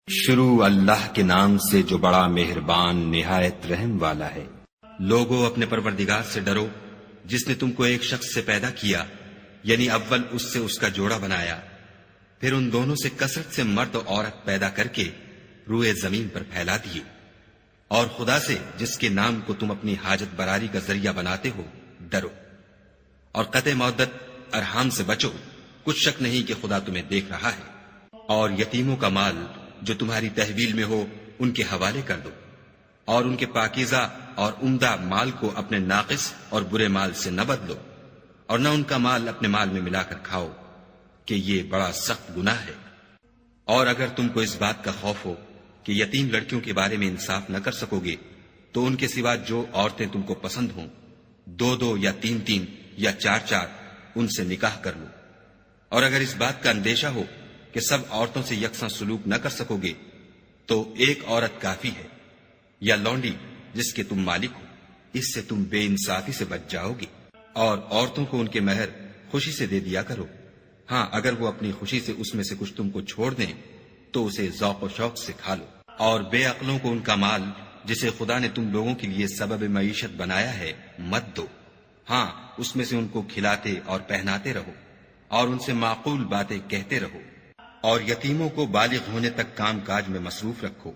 شروع اللہ کے نام سے جو بڑا مہربان نہایت رحم والا ہے۔ لوگو اپنے پروردگار سے ڈرو جس نے تم کو ایک شخص سے پیدا کیا، یعنی اول اس سے اس کا جوڑا بنایا، پھر ان دونوں سے کثرت سے مرد و عورت پیدا کر کے روئے زمین پر پھیلا دیے، اور خدا سے جس کے نام کو تم اپنی حاجت براری کا ذریعہ بناتے ہو ڈرو، اور قطع مودت ارحام سے بچو، کچھ شک نہیں کہ خدا تمہیں دیکھ رہا ہے، اور یتیموں کا مال جو تمہاری تحویل میں ہو ان کے حوالے کر دو، اور ان کے پاکیزہ اور عمدہ مال کو اپنے ناقص اور برے مال سے نہ بدلو، اور نہ ان کا مال اپنے مال میں ملا کر کھاؤ کہ یہ بڑا سخت گناہ ہے۔ اور اگر تم کو اس بات کا خوف ہو کہ یتیم لڑکیوں کے بارے میں انصاف نہ کر سکو گے تو ان کے سوا جو عورتیں تم کو پسند ہوں، دو دو یا تین تین یا چار چار ان سے نکاح کر لو۔ اور اگر اس بات کا اندیشہ ہو کہ سب عورتوں سے یکساں سلوک نہ کر سکو گے تو ایک عورت کافی ہے، یا لونڈی جس کے تم مالک ہو، اس سے تم بے انصافی سے بچ جاؤ گے۔ اور عورتوں کو ان کے مہر خوشی سے دے دیا کرو، ہاں اگر وہ اپنی خوشی سے اس میں سے کچھ تم کو چھوڑ دیں تو اسے ذوق و شوق سے کھا لو۔ اور بے عقلوں کو ان کا مال جسے خدا نے تم لوگوں کے لیے سبب معیشت بنایا ہے مت دو، ہاں اس میں سے ان کو کھلاتے اور پہناتے رہو، اور ان سے معقول باتیں کہتے رہو۔ اور یتیموں کو بالغ ہونے تک کام کاج میں مصروف رکھو،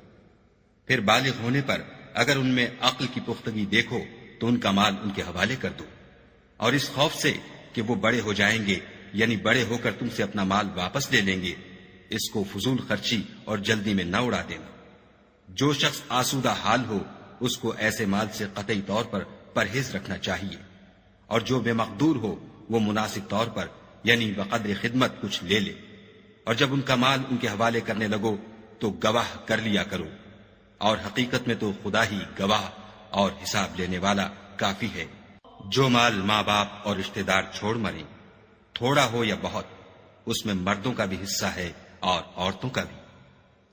پھر بالغ ہونے پر اگر ان میں عقل کی پختگی دیکھو تو ان کا مال ان کے حوالے کر دو، اور اس خوف سے کہ وہ بڑے ہو جائیں گے، یعنی بڑے ہو کر تم سے اپنا مال واپس لے لیں گے، اس کو فضول خرچی اور جلدی میں نہ اڑا دینا۔ جو شخص آسودہ حال ہو اس کو ایسے مال سے قطعی طور پر پرہیز رکھنا چاہیے، اور جو بے مقدور ہو وہ مناسب طور پر یعنی بقدر خدمت کچھ لے لے، اور جب ان کا مال ان کے حوالے کرنے لگو تو گواہ کر لیا کرو، اور حقیقت میں تو خدا ہی گواہ اور حساب لینے والا کافی ہے۔ جو مال ماں باپ اور رشتہ دار چھوڑ مریں، تھوڑا ہو یا بہت، اس میں مردوں کا بھی حصہ ہے اور عورتوں کا بھی،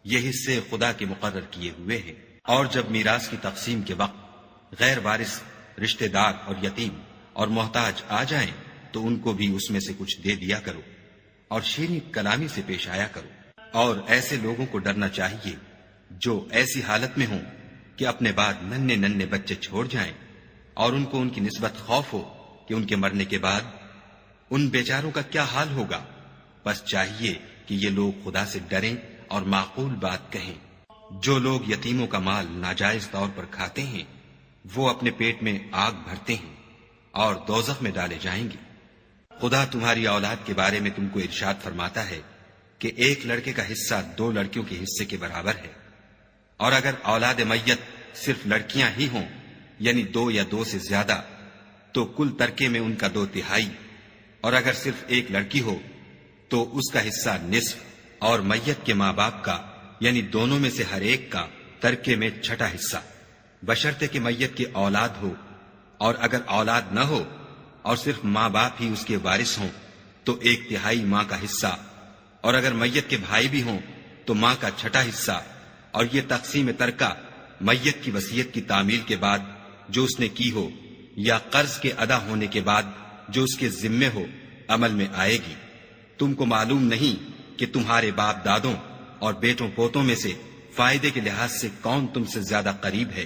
یہ حصے خدا کے مقرر کیے ہوئے ہیں۔ اور جب میراث کی تقسیم کے وقت غیر وارث رشتہ دار اور یتیم اور محتاج آ جائیں تو ان کو بھی اس میں سے کچھ دے دیا کرو، اور شیریں کلامی سے پیش آیا کرو۔ اور ایسے لوگوں کو ڈرنا چاہیے جو ایسی حالت میں ہوں کہ اپنے بعد ننھے ننھے بچے چھوڑ جائیں، اور ان کو ان کی نسبت خوف ہو کہ ان کے مرنے کے بعد ان بیچاروں کا کیا حال ہوگا۔ بس چاہیے کہ یہ لوگ خدا سے ڈریں اور معقول بات کہیں۔ جو لوگ یتیموں کا مال ناجائز طور پر کھاتے ہیں وہ اپنے پیٹ میں آگ بھرتے ہیں اور دوزخ میں ڈالے جائیں گے۔ خدا تمہاری اولاد کے بارے میں تم کو ارشاد فرماتا ہے کہ ایک لڑکے کا حصہ دو لڑکیوں کے حصے کے برابر ہے، اور اگر اولاد میت صرف لڑکیاں ہی ہوں یعنی دو یا دو سے زیادہ تو کل ترکے میں ان کا 2/3، اور اگر صرف ایک لڑکی ہو تو اس کا حصہ نصف، اور میت کے ماں باپ کا یعنی دونوں میں سے ہر ایک کا ترکے میں 1/6 حصہ، بشرطے کہ میت کی اولاد ہو، اور اگر اولاد نہ ہو اور صرف ماں باپ ہی اس کے وارث ہوں تو 1/3 ماں کا حصہ، اور اگر میت کے بھائی بھی ہوں تو ماں کا 1/6 حصہ۔ اور یہ تقسیم ترکہ میت کی وصیت کی تعمیل کے بعد جو اس نے کی ہو یا قرض کے ادا ہونے کے بعد جو اس کے ذمے ہو عمل میں آئے گی۔ تم کو معلوم نہیں کہ تمہارے باپ دادوں اور بیٹوں پوتوں میں سے فائدے کے لحاظ سے کون تم سے زیادہ قریب ہے۔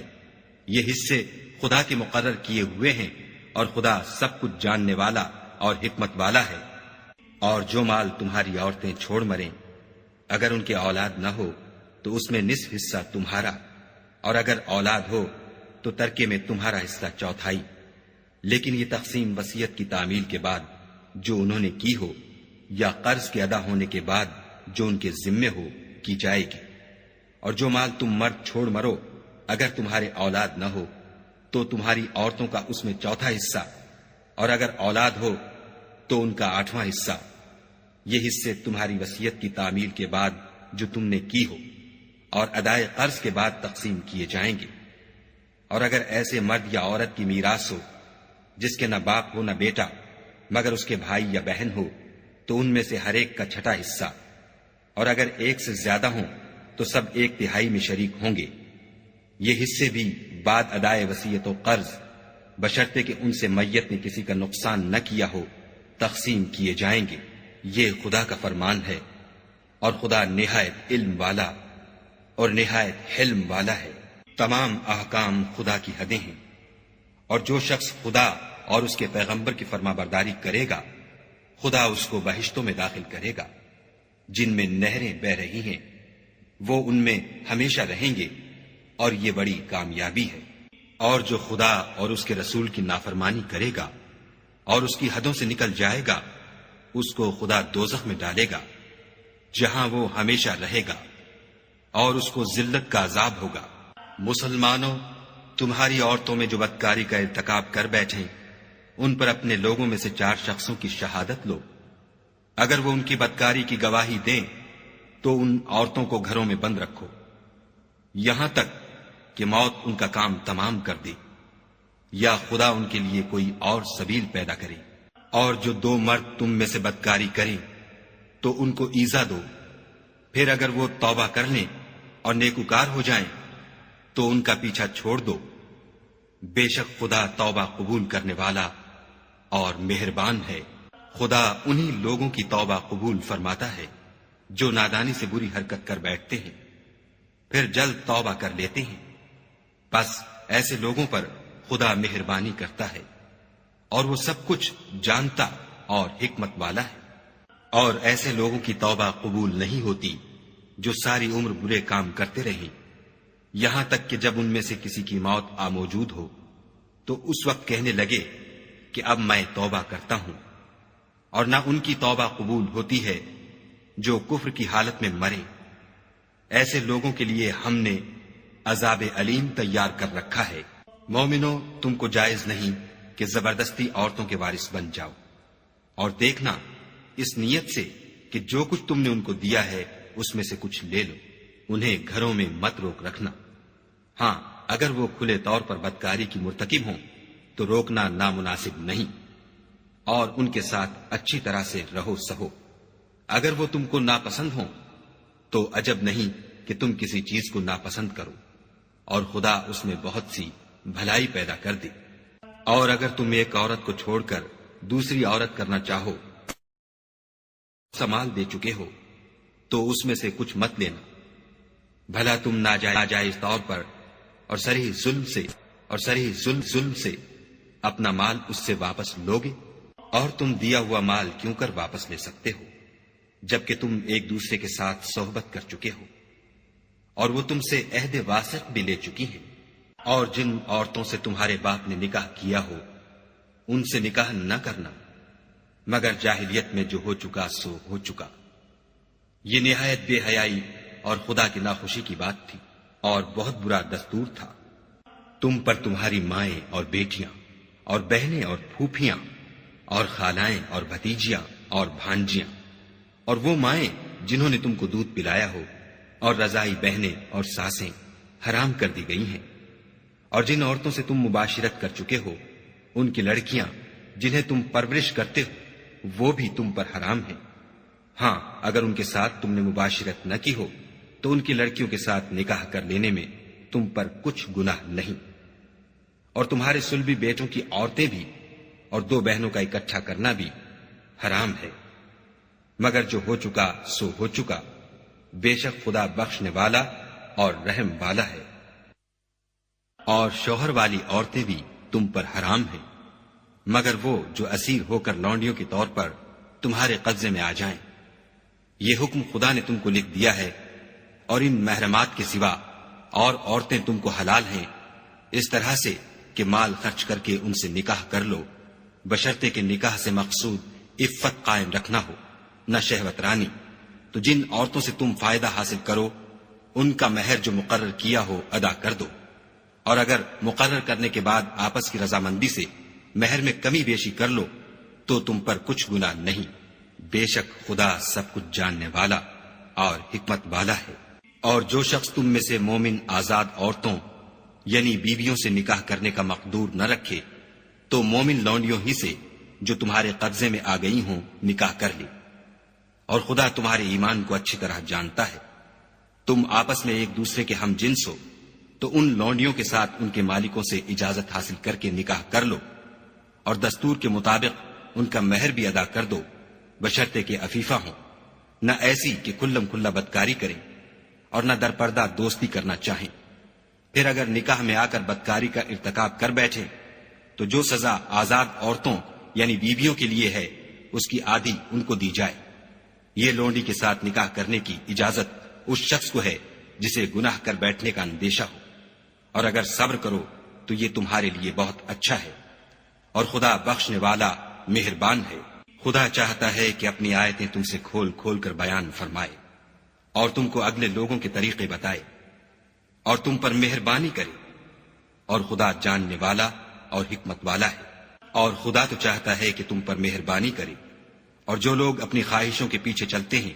یہ حصے خدا کے مقرر کیے ہوئے ہیں، اور خدا سب کچھ جاننے والا اور حکمت والا ہے۔ اور جو مال تمہاری عورتیں چھوڑ مریں، اگر ان کے اولاد نہ ہو تو اس میں نصف حصہ تمہارا، اور اگر اولاد ہو تو ترکے میں تمہارا حصہ 1/4، لیکن یہ تقسیم وصیت کی تعمیل کے بعد جو انہوں نے کی ہو یا قرض کے ادا ہونے کے بعد جو ان کے ذمے ہو کی جائے گی۔ اور جو مال تم مرد چھوڑ مرو اگر تمہارے اولاد نہ ہو تو تمہاری عورتوں کا اس میں 1/4 حصہ، اور اگر اولاد ہو تو ان کا 8واں حصہ۔ یہ حصے تمہاری وصیت کی تعمیل کے بعد جو تم نے کی ہو اور ادائے قرض کے بعد تقسیم کیے جائیں گے۔ اور اگر ایسے مرد یا عورت کی میراث ہو جس کے نہ باپ ہو نہ بیٹا مگر اس کے بھائی یا بہن ہو تو ان میں سے ہر ایک کا 1/6 حصہ، اور اگر ایک سے زیادہ ہوں تو سب 1/3 میں شریک ہوں گے۔ یہ حصے بھی بعد ادائے وصیت و قرض بشرطے کہ ان سے میت نے کسی کا نقصان نہ کیا ہو تقسیم کیے جائیں گے۔ یہ خدا کا فرمان ہے، اور خدا نہایت علم والا اور نہایت حلم والا ہے۔ تمام احکام خدا کی حدیں ہیں، اور جو شخص خدا اور اس کے پیغمبر کی فرما برداری کرے گا خدا اس کو بہشتوں میں داخل کرے گا جن میں نہریں بہ رہی ہیں، وہ ان میں ہمیشہ رہیں گے، اور یہ بڑی کامیابی ہے۔ اور جو خدا اور اس کے رسول کی نافرمانی کرے گا اور اس کی حدوں سے نکل جائے گا اس کو خدا دوزخ میں ڈالے گا جہاں وہ ہمیشہ رہے گا، اور اس کو ذلت کا عذاب ہوگا۔ مسلمانوں، تمہاری عورتوں میں جو بدکاری کا ارتکاب کر بیٹھیں ان پر اپنے لوگوں میں سے 4 شخصوں کی شہادت لو۔ اگر وہ ان کی بدکاری کی گواہی دیں تو ان عورتوں کو گھروں میں بند رکھو یہاں تک کہ موت ان کا کام تمام کر دے یا خدا ان کے لیے کوئی اور سبیل پیدا کرے۔ اور جو 2 مرد تم میں سے بدکاری کریں تو ان کو ایذا دو، پھر اگر وہ توبہ کر لیں اور نیکوکار ہو جائیں تو ان کا پیچھا چھوڑ دو۔ بے شک خدا توبہ قبول کرنے والا اور مہربان ہے۔ خدا انہی لوگوں کی توبہ قبول فرماتا ہے جو نادانی سے بری حرکت کر بیٹھتے ہیں پھر جلد توبہ کر لیتے ہیں، بس ایسے لوگوں پر خدا مہربانی کرتا ہے، اور وہ سب کچھ جانتا اور حکمت والا ہے۔ اور ایسے لوگوں کی توبہ قبول نہیں ہوتی جو ساری عمر برے کام کرتے رہیں، یہاں تک کہ جب ان میں سے کسی کی موت آ موجود ہو تو اس وقت کہنے لگے کہ اب میں توبہ کرتا ہوں۔ اور نہ ان کی توبہ قبول ہوتی ہے جو کفر کی حالت میں مرے۔ ایسے لوگوں کے لیے ہم نے عذاب علیم تیار کر رکھا ہے۔ مومنو، تم کو جائز نہیں کہ زبردستی عورتوں کے وارث بن جاؤ، اور دیکھنا اس نیت سے کہ جو کچھ تم نے ان کو دیا ہے اس میں سے کچھ لے لو، انہیں گھروں میں مت روک رکھنا۔ ہاں، اگر وہ کھلے طور پر بدکاری کی مرتکب ہوں تو روکنا نامناسب نہیں، اور ان کے ساتھ اچھی طرح سے رہو سہو۔ اگر وہ تم کو ناپسند ہوں تو عجب نہیں کہ تم کسی چیز کو ناپسند کرو، اور خدا اس میں بہت سی بھلائی پیدا کر دے۔ اور اگر تم ایک عورت کو چھوڑ کر دوسری عورت کرنا چاہو، سمال دے چکے ہو تو اس میں سے کچھ مت لینا، بھلا تم ناجائز طور پر اور صریح ظلم سے اپنا مال اس سے واپس لوگے؟ اور تم دیا ہوا مال کیوں کر واپس لے سکتے ہو جبکہ تم ایک دوسرے کے ساتھ صحبت کر چکے ہو، اور وہ تم سے عہد واسق بھی لے چکی ہیں۔ اور جن عورتوں سے تمہارے باپ نے نکاح کیا ہو ان سے نکاح نہ کرنا مگر جاہلیت میں جو ہو چکا سو ہو چکا۔ یہ نہایت بے حیائی اور خدا کی ناخوشی کی بات تھی، اور بہت برا دستور تھا۔ تم پر تمہاری مائیں اور بیٹیاں اور بہنیں اور پھوپھیاں اور خالائیں اور بھتیجیاں اور بھانجیاں اور وہ مائیں جنہوں نے تم کو دودھ پلایا ہو اور رضائی بہنیں اور ساسیں حرام کر دی گئی ہیں۔ اور جن عورتوں سے تم مباشرت کر چکے ہو ان کی لڑکیاں جنہیں تم پرورش کرتے ہو وہ بھی تم پر حرام ہیں۔ ہاں، اگر ان کے ساتھ تم نے مباشرت نہ کی ہو تو ان کی لڑکیوں کے ساتھ نکاح کر لینے میں تم پر کچھ گناہ نہیں۔ اور تمہارے صلبی بیٹوں کی عورتیں بھی اور 2 بہنوں کا اکٹھا کرنا بھی حرام ہے، مگر جو ہو چکا سو ہو چکا۔ بے شک خدا بخشنے والا اور رحم والا ہے۔ اور شوہر والی عورتیں بھی تم پر حرام ہیں مگر وہ جو اسیر ہو کر لونڈیوں کے طور پر تمہارے قبضے میں آ جائیں۔ یہ حکم خدا نے تم کو لکھ دیا ہے، اور ان محرمات کے سوا اور عورتیں تم کو حلال ہیں، اس طرح سے کہ مال خرچ کر کے ان سے نکاح کر لو، بشرطے کہ نکاح سے مقصود عفت قائم رکھنا ہو، نہ شہوت رانی۔ تو جن عورتوں سے تم فائدہ حاصل کرو ان کا مہر جو مقرر کیا ہو ادا کر دو، اور اگر مقرر کرنے کے بعد آپس کی رضامندی سے مہر میں کمی بیشی کر لو تو تم پر کچھ گناہ نہیں۔ بے شک خدا سب کچھ جاننے والا اور حکمت والا ہے۔ اور جو شخص تم میں سے مومن آزاد عورتوں یعنی بیویوں سے نکاح کرنے کا مقدور نہ رکھے تو مومن لونڈیوں ہی سے جو تمہارے قبضے میں آ گئی ہوں نکاح کر لے، اور خدا تمہارے ایمان کو اچھی طرح جانتا ہے۔ تم آپس میں ایک دوسرے کے ہم جنس ہو، تو ان لونڈیوں کے ساتھ ان کے مالکوں سے اجازت حاصل کر کے نکاح کر لو، اور دستور کے مطابق ان کا مہر بھی ادا کر دو، بشرطے کہ عفیفہ ہوں، نہ ایسی کہ کھلم کھلا بدکاری کریں اور نہ در پردہ دوستی کرنا چاہیں۔ پھر اگر نکاح میں آ کر بدکاری کا ارتکاب کر بیٹھے تو جو سزا آزاد عورتوں یعنی بیویوں کے لیے ہے اس کی آدھی ان کو دی جائے۔ یہ لونڈی کے ساتھ نکاح کرنے کی اجازت اس شخص کو ہے جسے گناہ کر بیٹھنے کا اندیشہ ہو، اور اگر صبر کرو تو یہ تمہارے لیے بہت اچھا ہے، اور خدا بخشنے والا مہربان ہے۔ خدا چاہتا ہے کہ اپنی آیتیں تم سے کھول کھول کر بیان فرمائے اور تم کو اگلے لوگوں کے طریقے بتائے اور تم پر مہربانی کرے، اور خدا جاننے والا اور حکمت والا ہے۔ اور خدا تو چاہتا ہے کہ تم پر مہربانی کرے، اور جو لوگ اپنی خواہشوں کے پیچھے چلتے ہیں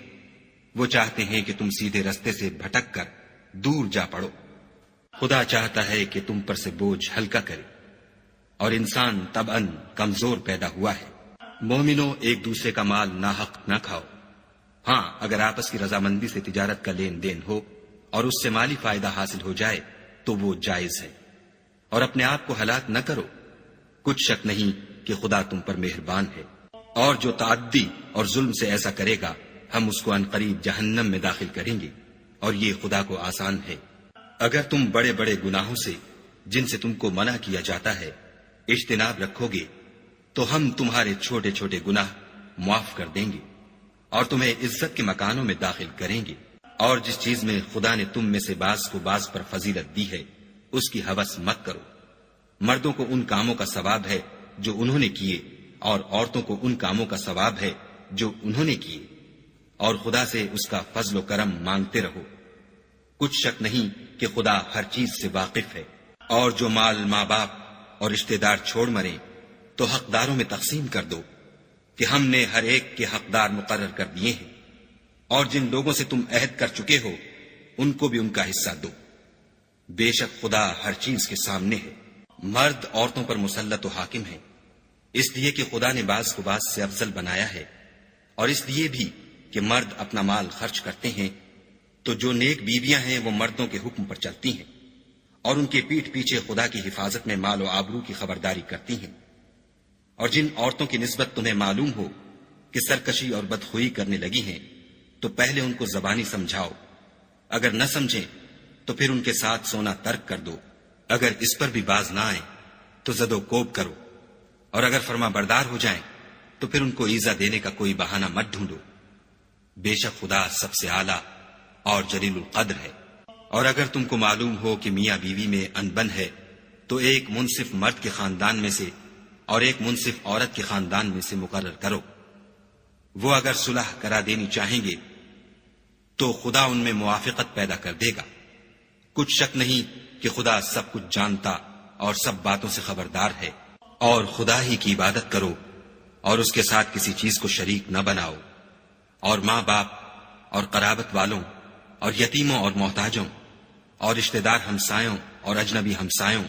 وہ چاہتے ہیں کہ تم سیدھے رستے سے بھٹک کر دور جا پڑو۔ خدا چاہتا ہے کہ تم پر سے بوجھ ہلکا کرے، اور انسان طبعاً کمزور پیدا ہوا ہے۔ مومنوں، ایک دوسرے کا مال ناحق نہ کھاؤ۔ ہاں، اگر آپس کی رضامندی سے تجارت کا لین دین ہو اور اس سے مالی فائدہ حاصل ہو جائے تو وہ جائز ہے، اور اپنے آپ کو ہلاک نہ کرو، کچھ شک نہیں کہ خدا تم پر مہربان ہے۔ اور جو تعدی اور ظلم سے ایسا کرے گا ہم اس کو عنقریب جہنم میں داخل کریں گے، اور یہ خدا کو آسان ہے۔ اگر تم بڑے بڑے گناہوں سے جن سے تم کو منع کیا جاتا ہے اجتناب رکھو گے تو ہم تمہارے چھوٹے چھوٹے گناہ معاف کر دیں گے اور تمہیں عزت کے مکانوں میں داخل کریں گے۔ اور جس چیز میں خدا نے تم میں سے بعض کو بعض پر فضیلت دی ہے اس کی ہوس مت کرو۔ مردوں کو ان کاموں کا ثواب ہے جو انہوں نے کیے، اور عورتوں کو ان کاموں کا ثواب ہے جو انہوں نے کیے، اور خدا سے اس کا فضل و کرم مانگتے رہو۔ کچھ شک نہیں کہ خدا ہر چیز سے واقف ہے۔ اور جو مال ماں باپ اور رشتہ دار چھوڑ مرے تو حقداروں میں تقسیم کر دو کہ ہم نے ہر ایک کے حقدار مقرر کر دیے ہیں، اور جن لوگوں سے تم عہد کر چکے ہو ان کو بھی ان کا حصہ دو۔ بے شک خدا ہر چیز کے سامنے ہے۔ مرد عورتوں پر مسلط و حاکم ہے، اس لیے کہ خدا نے بعض کو بعض سے افضل بنایا ہے، اور اس لیے بھی کہ مرد اپنا مال خرچ کرتے ہیں تو جو نیک بیویاں ہیں وہ مردوں کے حکم پر چلتی ہیں اور ان کے پیٹھ پیچھے خدا کی حفاظت میں مال و آبرو کی خبرداری کرتی ہیں۔ اور جن عورتوں کی نسبت تمہیں معلوم ہو کہ سرکشی اور بدخوئی کرنے لگی ہیں تو پہلے ان کو زبانی سمجھاؤ، اگر نہ سمجھیں تو پھر ان کے ساتھ سونا ترک کر دو۔ اگر اس پر بھی باز نہ آئیں تو زد و کوب کرو، اور اگر فرما بردار ہو جائیں تو پھر ان کو ایذا دینے کا کوئی بہانہ مت ڈھونڈو۔ بے شک خدا سب سے اعلیٰ اور جلیل القدر ہے۔ اور اگر تم کو معلوم ہو کہ میاں بیوی میں انبن ہے تو ایک منصف مرد کے خاندان میں سے اور ایک منصف عورت کے خاندان میں سے مقرر کرو۔ وہ اگر صلح کرا دینی چاہیں گے تو خدا ان میں موافقت پیدا کر دے گا۔ کچھ شک نہیں کہ خدا سب کچھ جانتا اور سب باتوں سے خبردار ہے۔ اور خدا ہی کی عبادت کرو اور اس کے ساتھ کسی چیز کو شریک نہ بناؤ، اور ماں باپ اور قرابت والوں اور یتیموں اور محتاجوں اور رشتہ دار ہمسایوں اور اجنبی ہمسایوں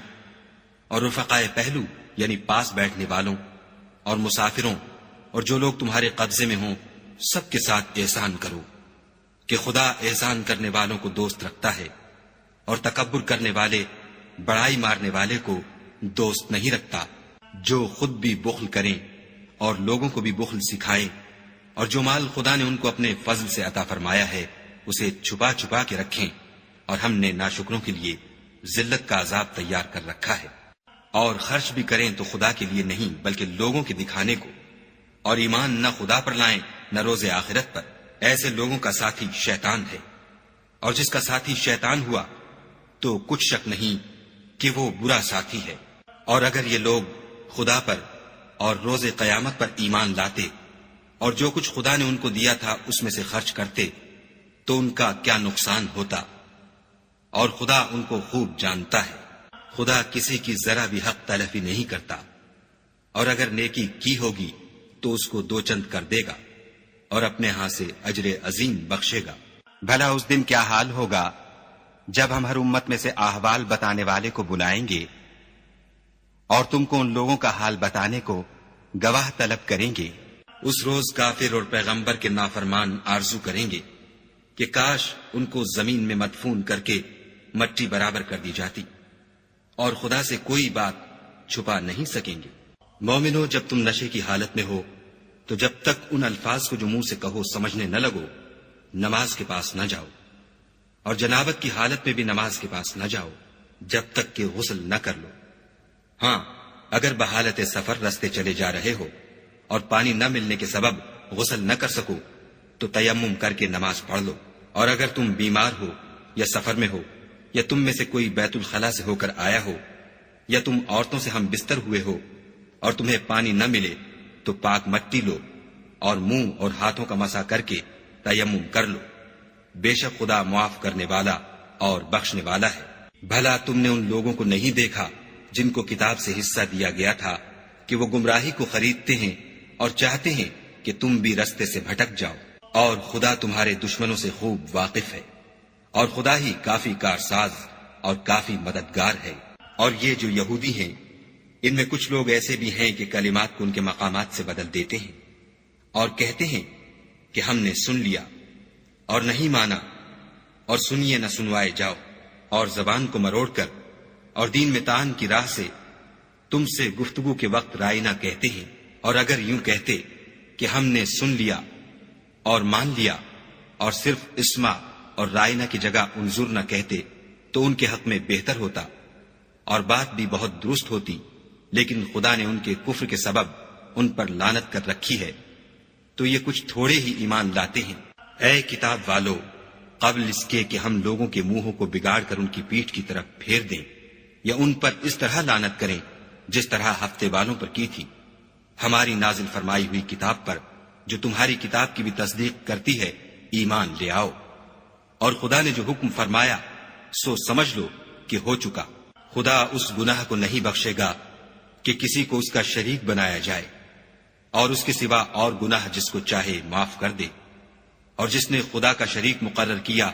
اور رفقائے پہلو یعنی پاس بیٹھنے والوں اور مسافروں اور جو لوگ تمہارے قبضے میں ہوں سب کے ساتھ احسان کرو، کہ خدا احسان کرنے والوں کو دوست رکھتا ہے اور تکبر کرنے والے بڑائی مارنے والے کو دوست نہیں رکھتا۔ جو خود بھی بخل کریں اور لوگوں کو بھی بخل سکھائیں، اور جو مال خدا نے ان کو اپنے فضل سے عطا فرمایا ہے اسے چھپا چھپا کے رکھیں، اور ہم نے ناشکروں کے لیے ذلت کا عذاب تیار کر رکھا ہے۔ اور خرچ بھی کریں تو خدا کے لیے نہیں بلکہ لوگوں کے دکھانے کو، اور ایمان نہ خدا پر لائیں نہ روز آخرت پر۔ ایسے لوگوں کا ساتھی شیطان ہے، اور جس کا ساتھی شیطان ہوا تو کچھ شک نہیں کہ وہ برا ساتھی ہے۔ اور اگر یہ لوگ خدا پر اور روز قیامت پر ایمان لاتے اور جو کچھ خدا نے ان کو دیا تھا اس میں سے خرچ کرتے تو ان کا کیا نقصان ہوتا، اور خدا ان کو خوب جانتا ہے۔ خدا کسی کی ذرا بھی حق تلفی نہیں کرتا، اور اگر نیکی کی ہوگی تو اس کو دو چند کر دے گا اور اپنے ہاں سے اجر عظیم بخشے گا۔ بھلا اس دن کیا حال ہوگا جب ہم ہر امت میں سے احوال بتانے والے کو بلائیں گے اور تم کو ان لوگوں کا حال بتانے کو گواہ طلب کریں گے۔ اس روز کافر اور پیغمبر کے نافرمان آرزو کریں گے کہ کاش ان کو زمین میں مدفون کر کے مٹی برابر کر دی جاتی، اور خدا سے کوئی بات چھپا نہیں سکیں گے۔ مومنو، جب تم نشے کی حالت میں ہو تو جب تک ان الفاظ کو جو منہ سے کہو سمجھنے نہ لگو، نماز کے پاس نہ جاؤ، اور جنابت کی حالت میں بھی نماز کے پاس نہ جاؤ جب تک کہ غسل نہ کر لو۔ ہاں، اگر بحالت سفر رستے چلے جا رہے ہو اور پانی نہ ملنے کے سبب غسل نہ کر سکو تو تیمم کر کے نماز پڑھ لو، اور اگر تم بیمار ہو یا سفر میں ہو یا تم میں سے کوئی بیت الخلا سے ہو کر آیا ہو یا تم عورتوں سے ہم بستر ہوئے ہو اور تمہیں پانی نہ ملے تو پاک مٹی لو اور منہ اور ہاتھوں کا مسح کر کے تیمم کر لو، بے شک خدا معاف کرنے والا اور بخشنے والا ہے۔ بھلا تم نے ان لوگوں کو نہیں دیکھا جن کو کتاب سے حصہ دیا گیا تھا کہ وہ گمراہی کو خریدتے ہیں اور چاہتے ہیں کہ تم بھی رستے سے بھٹک جاؤ، اور خدا تمہارے دشمنوں سے خوب واقف ہے، اور خدا ہی کافی کارساز اور کافی مددگار ہے۔ اور یہ جو یہودی ہیں، ان میں کچھ لوگ ایسے بھی ہیں کہ کلمات کو ان کے مقامات سے بدل دیتے ہیں اور کہتے ہیں کہ ہم نے سن لیا اور نہیں مانا، اور سنیے نہ سنوائے جاؤ، اور زبان کو مروڑ کر اور دین میں طعن کی راہ سے تم سے گفتگو کے وقت رائے نہ کہتے ہیں، اور اگر یوں کہتے کہ ہم نے سن لیا اور مان لیا اور صرف اسمع اور رائنا کی جگہ انظر نہ کہتے تو ان کے حق میں بہتر ہوتا اور بات بھی بہت درست ہوتی، لیکن خدا نے ان کے کفر کے سبب ان پر لعنت کر رکھی ہے، تو یہ کچھ تھوڑے ہی ایمان لاتے ہیں۔ اے کتاب والو، قبل اس کے کہ ہم لوگوں کے منہوں کو بگاڑ کر ان کی پیٹھ کی طرف پھیر دیں یا ان پر اس طرح لعنت کریں جس طرح ہفتے والوں پر کی تھی، ہماری نازل فرمائی ہوئی کتاب پر جو تمہاری کتاب کی بھی تصدیق کرتی ہے ایمان لے آؤ، اور خدا نے جو حکم فرمایا سو سمجھ لو کہ ہو چکا۔ خدا اس گناہ کو نہیں بخشے گا کہ کسی کو اس کا شریک بنایا جائے، اور اس کے سوا اور گناہ جس کو چاہے معاف کر دے، اور جس نے خدا کا شریک مقرر کیا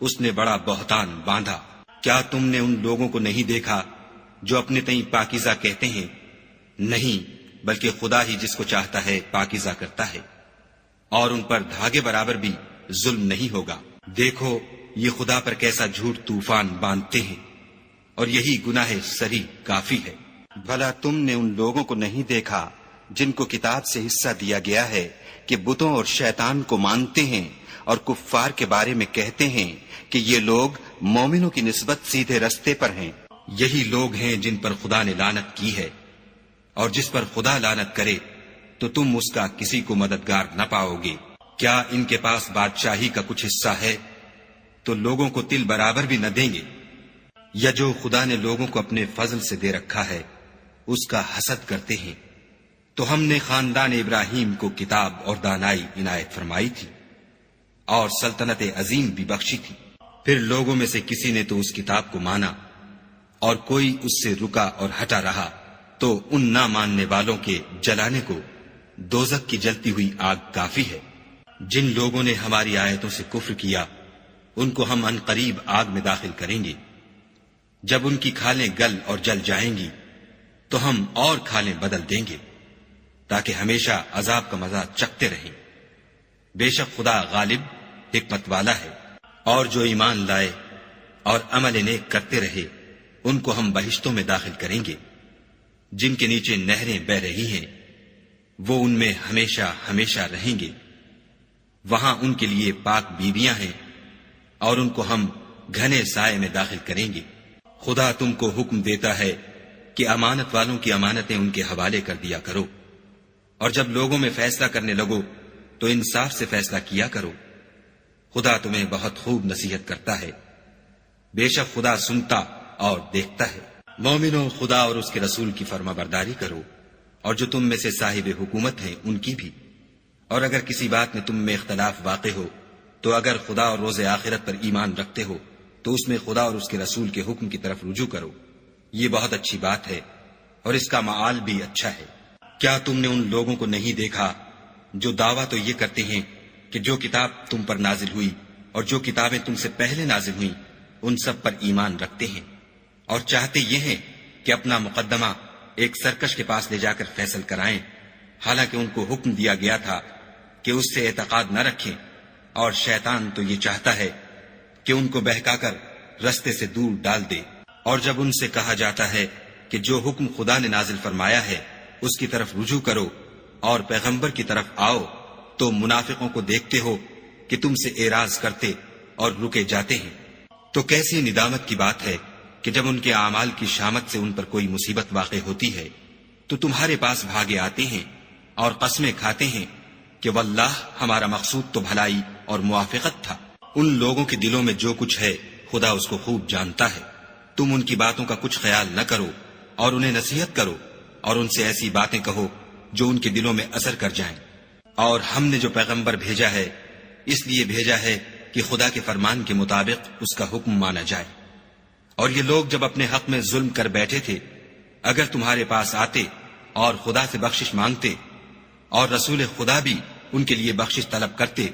اس نے بڑا بہتان باندھا۔ کیا تم نے ان لوگوں کو نہیں دیکھا جو اپنے تئیں پاکیزہ کہتے ہیں؟ نہیں، بلکہ خدا ہی جس کو چاہتا ہے پاکیزہ کرتا ہے، اور ان پر دھاگے برابر بھی ظلم نہیں ہوگا۔ دیکھو یہ خدا پر کیسا جھوٹ طوفان باندھتے ہیں، اور یہی گناہ سری کافی ہے۔ بھلا تم نے ان لوگوں کو نہیں دیکھا جن کو کتاب سے حصہ دیا گیا ہے کہ بتوں اور شیطان کو مانتے ہیں اور کفار کے بارے میں کہتے ہیں کہ یہ لوگ مومنوں کی نسبت سیدھے رستے پر ہیں؟ یہی لوگ ہیں جن پر خدا نے لعنت کی ہے، اور جس پر خدا لعنت کرے تو تم اس کا کسی کو مددگار نہ پاؤ گے۔ کیا ان کے پاس بادشاہی کا کچھ حصہ ہے تو لوگوں کو تل برابر بھی نہ دیں گے؟ یا جو خدا نے لوگوں کو اپنے فضل سے دے رکھا ہے اس کا حسد کرتے ہیں؟ تو ہم نے خاندان ابراہیم کو کتاب اور دانائی عنایت فرمائی تھی اور سلطنت عظیم بھی بخشی تھی۔ پھر لوگوں میں سے کسی نے تو اس کتاب کو مانا اور کوئی اس سے رکا اور ہٹا رہا، تو ان نہ ماننے والوں کے جلانے کو دوزخ کی جلتی ہوئی آگ کافی ہے۔ جن لوگوں نے ہماری آیتوں سے کفر کیا ان کو ہم ان قریب آگ میں داخل کریں گے، جب ان کی کھالیں گل اور جل جائیں گی تو ہم اور کھالیں بدل دیں گے تاکہ ہمیشہ عذاب کا مزہ چکھتے رہیں۔ بے شک خدا غالب حکمت والا ہے۔ اور جو ایمان لائے اور عمل نیک کرتے رہے ان کو ہم بہشتوں میں داخل کریں گے جن کے نیچے نہریں بہ رہی ہیں، وہ ان میں ہمیشہ ہمیشہ رہیں گے۔ وہاں ان کے لیے پاک بیویاں ہیں اور ان کو ہم گھنے سائے میں داخل کریں گے۔ خدا تم کو حکم دیتا ہے کہ امانت والوں کی امانتیں ان کے حوالے کر دیا کرو، اور جب لوگوں میں فیصلہ کرنے لگو تو انصاف سے فیصلہ کیا کرو۔ خدا تمہیں بہت خوب نصیحت کرتا ہے، بے شک خدا سنتا اور دیکھتا ہے۔ مومنو، خدا اور اس کے رسول کی فرما برداری کرو، اور جو تم میں سے صاحب حکومت ہیں ان کی بھی، اور اگر کسی بات میں تم میں اختلاف واقع ہو تو اگر خدا اور روز آخرت پر ایمان رکھتے ہو تو اس میں خدا اور اس کے رسول کے حکم کی طرف رجوع کرو، یہ بہت اچھی بات ہے اور اس کا معال بھی اچھا ہے۔ کیا تم نے ان لوگوں کو نہیں دیکھا جو دعویٰ تو یہ کرتے ہیں کہ جو کتاب تم پر نازل ہوئی اور جو کتابیں تم سے پہلے نازل ہوئیں ان سب پر ایمان رکھتے ہیں، اور چاہتے یہ ہیں کہ اپنا مقدمہ ایک سرکش کے پاس لے جا کر فیصل کرائیں، حالانکہ ان کو حکم دیا گیا تھا کہ اس سے اعتقاد نہ رکھیں، اور شیطان تو یہ چاہتا ہے کہ ان کو بہکا کر رستے سے دور ڈال دے۔ اور جب ان سے کہا جاتا ہے کہ جو حکم خدا نے نازل فرمایا ہے اس کی طرف رجوع کرو اور پیغمبر کی طرف آؤ، تو منافقوں کو دیکھتے ہو کہ تم سے اعراض کرتے اور رکے جاتے ہیں۔ تو کیسی ندامت کی بات ہے کہ جب ان کے اعمال کی شامت سے ان پر کوئی مصیبت واقع ہوتی ہے تو تمہارے پاس بھاگے آتے ہیں اور قسمیں کھاتے ہیں کہ واللہ ہمارا مقصود تو بھلائی اور موافقت تھا۔ ان لوگوں کے دلوں میں جو کچھ ہے خدا اس کو خوب جانتا ہے۔ تم ان کی باتوں کا کچھ خیال نہ کرو اور انہیں نصیحت کرو اور ان سے ایسی باتیں کہو جو ان کے دلوں میں اثر کر جائیں۔ اور ہم نے جو پیغمبر بھیجا ہے اس لیے بھیجا ہے کہ خدا کے فرمان کے مطابق اس کا حکم مانا جائے۔ اور یہ لوگ جب اپنے حق میں ظلم کر بیٹھے تھے، اگر تمہارے پاس آتے اور خدا سے بخشش مانگتے اور رسول خدا بھی ان کے لیے بخشش طلب کرتے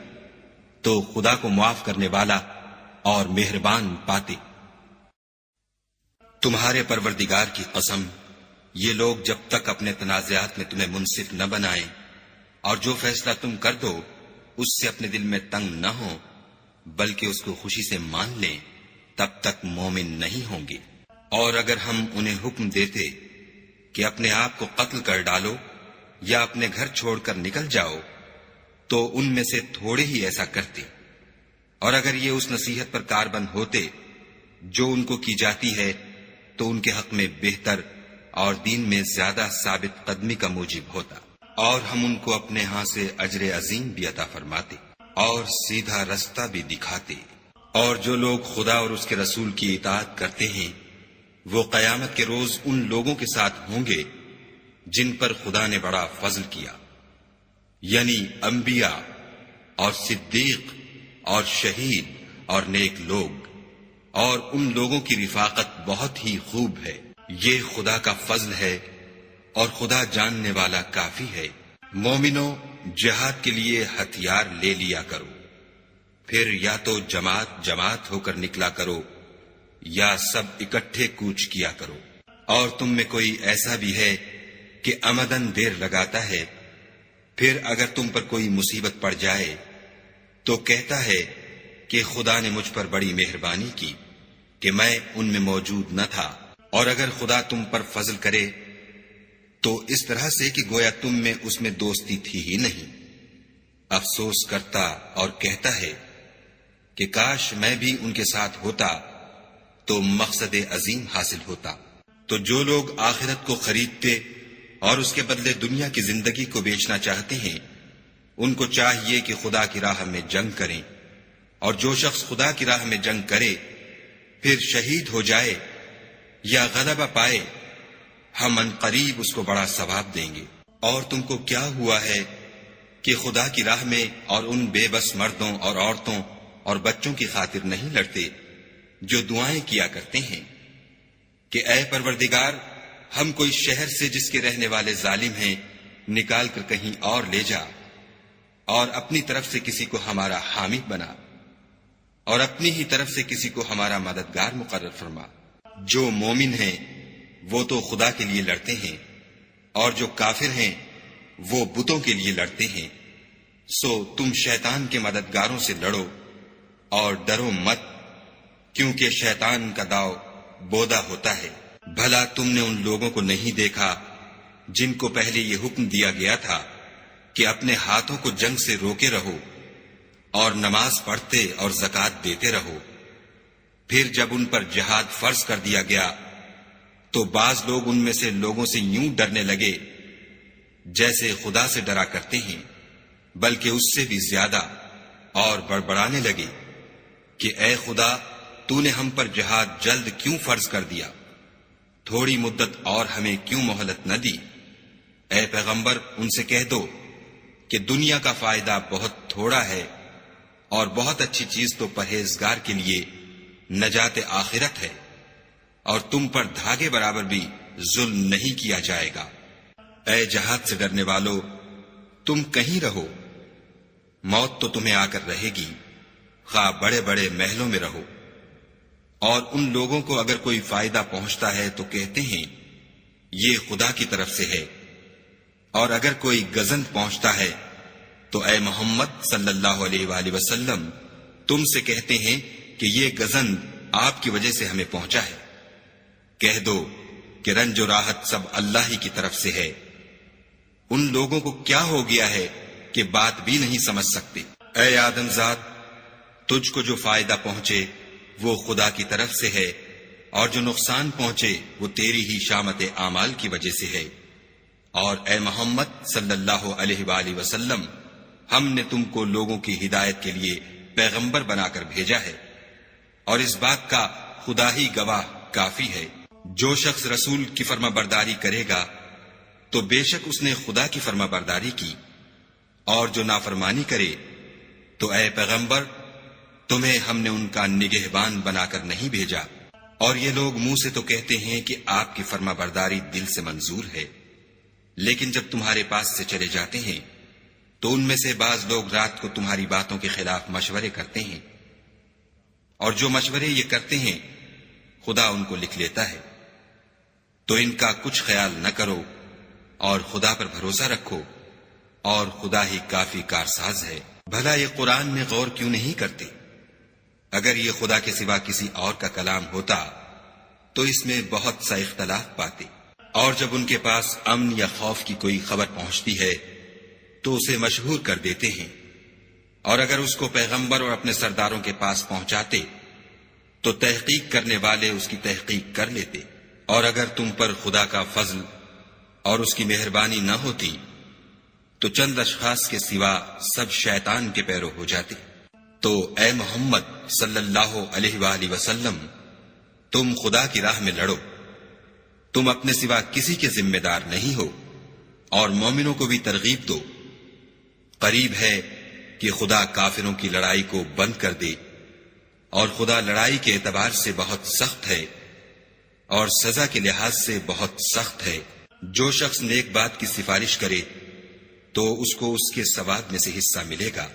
تو خدا کو معاف کرنے والا اور مہربان پاتے۔ تمہارے پروردگار کی قسم، یہ لوگ جب تک اپنے تنازعات میں تمہیں منصف نہ بنائیں اور جو فیصلہ تم کر دو اس سے اپنے دل میں تنگ نہ ہو بلکہ اس کو خوشی سے مان لیں، تب تک مومن نہیں ہوں گے۔ اور اگر ہم انہیں حکم دیتے کہ اپنے آپ کو قتل کر ڈالو یا اپنے گھر چھوڑ کر نکل جاؤ تو ان میں سے تھوڑے ہی ایسا کرتے، اور اگر یہ اس نصیحت پر کاربند ہوتے جو ان کو کی جاتی ہے تو ان کے حق میں بہتر اور دین میں زیادہ ثابت قدمی کا موجب ہوتا، اور ہم ان کو اپنے ہاں سے اجر عظیم بھی عطا فرماتے اور سیدھا رستہ بھی دکھاتے۔ اور جو لوگ خدا اور اس کے رسول کی اطاعت کرتے ہیں وہ قیامت کے روز ان لوگوں کے ساتھ ہوں گے جن پر خدا نے بڑا فضل کیا، یعنی انبیاء اور صدیق اور شہید اور نیک لوگ، اور ان لوگوں کی رفاقت بہت ہی خوب ہے۔ یہ خدا کا فضل ہے اور خدا جاننے والا کافی ہے۔ مومنوں، جہاد کے لیے ہتھیار لے لیا کرو، پھر یا تو جماعت جماعت ہو کر نکلا کرو یا سب اکٹھے کوچ کیا کرو۔ اور تم میں کوئی ایسا بھی ہے کہ عمدن دیر لگاتا ہے، پھر اگر تم پر کوئی مصیبت پڑ جائے تو کہتا ہے کہ خدا نے مجھ پر بڑی مہربانی کی کہ میں ان میں موجود نہ تھا۔ اور اگر خدا تم پر فضل کرے تو اس طرح سے کہ گویا تم میں اس میں دوستی تھی ہی نہیں، افسوس کرتا اور کہتا ہے کہ کاش میں بھی ان کے ساتھ ہوتا تو مقصد عظیم حاصل ہوتا۔ تو جو لوگ آخرت کو خریدتے اور اس کے بدلے دنیا کی زندگی کو بیچنا چاہتے ہیں ان کو چاہیے کہ خدا کی راہ میں جنگ کریں، اور جو شخص خدا کی راہ میں جنگ کرے پھر شہید ہو جائے یا غلبہ پائے ہم عنقریب اس کو بڑا ثواب دیں گے۔ اور تم کو کیا ہوا ہے کہ خدا کی راہ میں اور ان بے بس مردوں اور عورتوں اور بچوں کی خاطر نہیں لڑتے جو دعائیں کیا کرتے ہیں کہ اے پروردگار، ہم کو اس شہر سے جس کے رہنے والے ظالم ہیں نکال کر کہیں اور لے جا، اور اپنی طرف سے کسی کو ہمارا حامی بنا، اور اپنی ہی طرف سے کسی کو ہمارا مددگار مقرر فرما۔ جو مومن ہیں وہ تو خدا کے لیے لڑتے ہیں، اور جو کافر ہیں وہ بتوں کے لیے لڑتے ہیں۔ سو تم شیطان کے مددگاروں سے لڑو اور ڈرو مت، کیونکہ شیطان کا داؤ بودا ہوتا ہے۔ بھلا تم نے ان لوگوں کو نہیں دیکھا جن کو پہلے یہ حکم دیا گیا تھا کہ اپنے ہاتھوں کو جنگ سے روکے رہو اور نماز پڑھتے اور زکوٰۃ دیتے رہو، پھر جب ان پر جہاد فرض کر دیا گیا تو بعض لوگ ان میں سے لوگوں سے یوں ڈرنے لگے جیسے خدا سے ڈرا کرتے ہیں، بلکہ اس سے بھی زیادہ، اور بڑبڑانے لگے کہ اے خدا، تو نے ہم پر جہاد جلد کیوں فرض کر دیا؟ تھوڑی مدت اور ہمیں کیوں مہلت نہ دی؟ اے پیغمبر، ان سے کہہ دو کہ دنیا کا فائدہ بہت تھوڑا ہے اور بہت اچھی چیز تو پرہیزگار کے لیے نجات آخرت ہے، اور تم پر دھاگے برابر بھی ظلم نہیں کیا جائے گا۔ اے جہاد سے ڈرنے والو، تم کہیں رہو، موت تو تمہیں آ کر رہے گی، خواہ بڑے بڑے محلوں میں رہو۔ اور ان لوگوں کو اگر کوئی فائدہ پہنچتا ہے تو کہتے ہیں یہ خدا کی طرف سے ہے، اور اگر کوئی گزند پہنچتا ہے تو اے محمد صلی اللہ علیہ وآلہ وسلم تم سے کہتے ہیں کہ یہ گزند آپ کی وجہ سے ہمیں پہنچا ہے۔ کہہ دو کہ رنج و راحت سب اللہ ہی کی طرف سے ہے۔ ان لوگوں کو کیا ہو گیا ہے کہ بات بھی نہیں سمجھ سکتے۔ اے آدم ذات، تجھ کو جو فائدہ پہنچے وہ خدا کی طرف سے ہے، اور جو نقصان پہنچے وہ تیری ہی شامت اعمال کی وجہ سے ہے۔ اور اے محمد صلی اللہ علیہ وآلہ وسلم، ہم نے تم کو لوگوں کی ہدایت کے لیے پیغمبر بنا کر بھیجا ہے، اور اس بات کا خدا ہی گواہ کافی ہے۔ جو شخص رسول کی فرما برداری کرے گا تو بے شک اس نے خدا کی فرما برداری کی، اور جو نافرمانی کرے تو اے پیغمبر تمہیں ہم نے ان کا نگہبان بنا کر نہیں بھیجا۔ اور یہ لوگ منہ سے تو کہتے ہیں کہ آپ کی فرما برداری دل سے منظور ہے، لیکن جب تمہارے پاس سے چلے جاتے ہیں تو ان میں سے بعض لوگ رات کو تمہاری باتوں کے خلاف مشورے کرتے ہیں، اور جو مشورے یہ کرتے ہیں خدا ان کو لکھ لیتا ہے۔ تو ان کا کچھ خیال نہ کرو اور خدا پر بھروسہ رکھو، اور خدا ہی کافی کارساز ہے۔ بھلا یہ قرآن میں غور کیوں نہیں کرتے؟ اگر یہ خدا کے سوا کسی اور کا کلام ہوتا تو اس میں بہت سا اختلاف پاتے۔ اور جب ان کے پاس امن یا خوف کی کوئی خبر پہنچتی ہے تو اسے مشہور کر دیتے ہیں، اور اگر اس کو پیغمبر اور اپنے سرداروں کے پاس پہنچاتے تو تحقیق کرنے والے اس کی تحقیق کر لیتے۔ اور اگر تم پر خدا کا فضل اور اس کی مہربانی نہ ہوتی تو چند اشخاص کے سوا سب شیطان کے پیرو ہو جاتے۔ تو اے محمد صلی اللہ علیہ وآلہ وسلم، تم خدا کی راہ میں لڑو، تم اپنے سوا کسی کے ذمہ دار نہیں ہو، اور مومنوں کو بھی ترغیب دو۔ قریب ہے کہ خدا کافروں کی لڑائی کو بند کر دے، اور خدا لڑائی کے اعتبار سے بہت سخت ہے اور سزا کے لحاظ سے بہت سخت ہے۔ جو شخص نیک بات کی سفارش کرے تو اس کو اس کے ثواب میں سے حصہ ملے گا،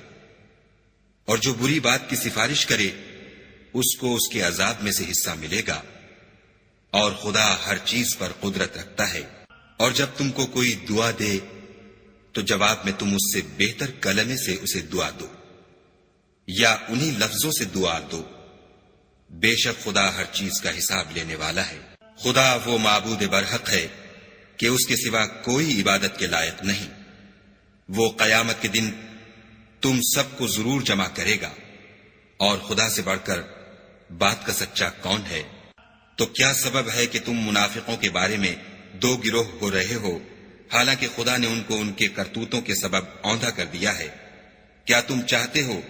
اور جو بری بات کی سفارش کرے اس کو اس کے عذاب میں سے حصہ ملے گا، اور خدا ہر چیز پر قدرت رکھتا ہے۔ اور جب تم کو کوئی دعا دے تو جواب میں تم اس سے بہتر کلمے سے اسے دعا دو، یا انہی لفظوں سے دعا دو۔ بے شک خدا ہر چیز کا حساب لینے والا ہے۔ خدا وہ معبود برحق ہے کہ اس کے سوا کوئی عبادت کے لائق نہیں۔ وہ قیامت کے دن تم سب کو ضرور جمع کرے گا، اور خدا سے بڑھ کر بات کا سچا کون ہے؟ تو کیا سبب ہے کہ تم منافقوں کے بارے میں دو گروہ ہو رہے ہو، حالانکہ خدا نے ان کو ان کے کرتوتوں کے سبب اوندھا کر دیا ہے؟ کیا تم چاہتے ہو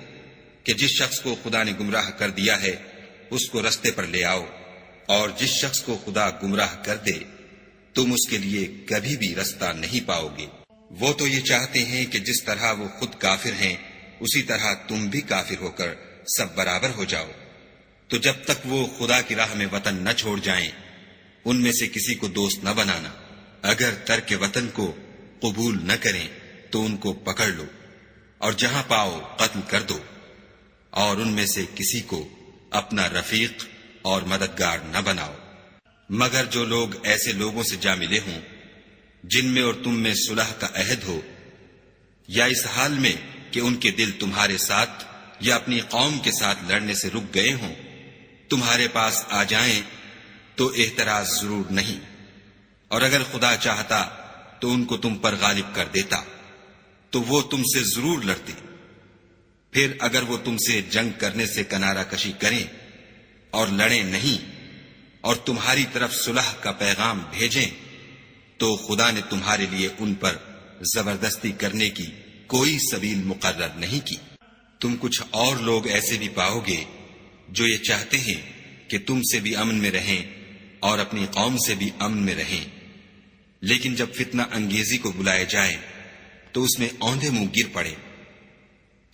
کہ جس شخص کو خدا نے گمراہ کر دیا ہے اس کو رستے پر لے آؤ، اور جس شخص کو خدا گمراہ کر دے تم اس کے لیے کبھی بھی رستہ نہیں پاؤ گے۔ وہ تو یہ چاہتے ہیں کہ جس طرح وہ خود کافر ہیں اسی طرح تم بھی کافر ہو کر سب برابر ہو جاؤ۔ تو جب تک وہ خدا کی راہ میں وطن نہ چھوڑ جائیں ان میں سے کسی کو دوست نہ بنانا۔ اگر ترک وطن کو قبول نہ کریں تو ان کو پکڑ لو، اور جہاں پاؤ قتل کر دو، اور ان میں سے کسی کو اپنا رفیق اور مددگار نہ بناؤ، مگر جو لوگ ایسے لوگوں سے جا ملے ہوں جن میں اور تم میں صلح کا عہد ہو، یا اس حال میں کہ ان کے دل تمہارے ساتھ یا اپنی قوم کے ساتھ لڑنے سے رک گئے ہوں، تمہارے پاس آ جائیں تو اعتراض ضرور نہیں، اور اگر خدا چاہتا تو ان کو تم پر غالب کر دیتا تو وہ تم سے ضرور لڑتے۔ پھر اگر وہ تم سے جنگ کرنے سے کنارہ کشی کریں اور لڑیں نہیں اور تمہاری طرف صلح کا پیغام بھیجیں تو خدا نے تمہارے لیے ان پر زبردستی کرنے کی کوئی سبیل مقرر نہیں کی۔ تم کچھ اور لوگ ایسے بھی پاؤ گے جو یہ چاہتے ہیں کہ تم سے بھی امن میں رہیں اور اپنی قوم سے بھی امن میں رہیں، لیکن جب فتنہ انگیزی کو بلائے جائے تو اس میں اوندھے منہ گر پڑے۔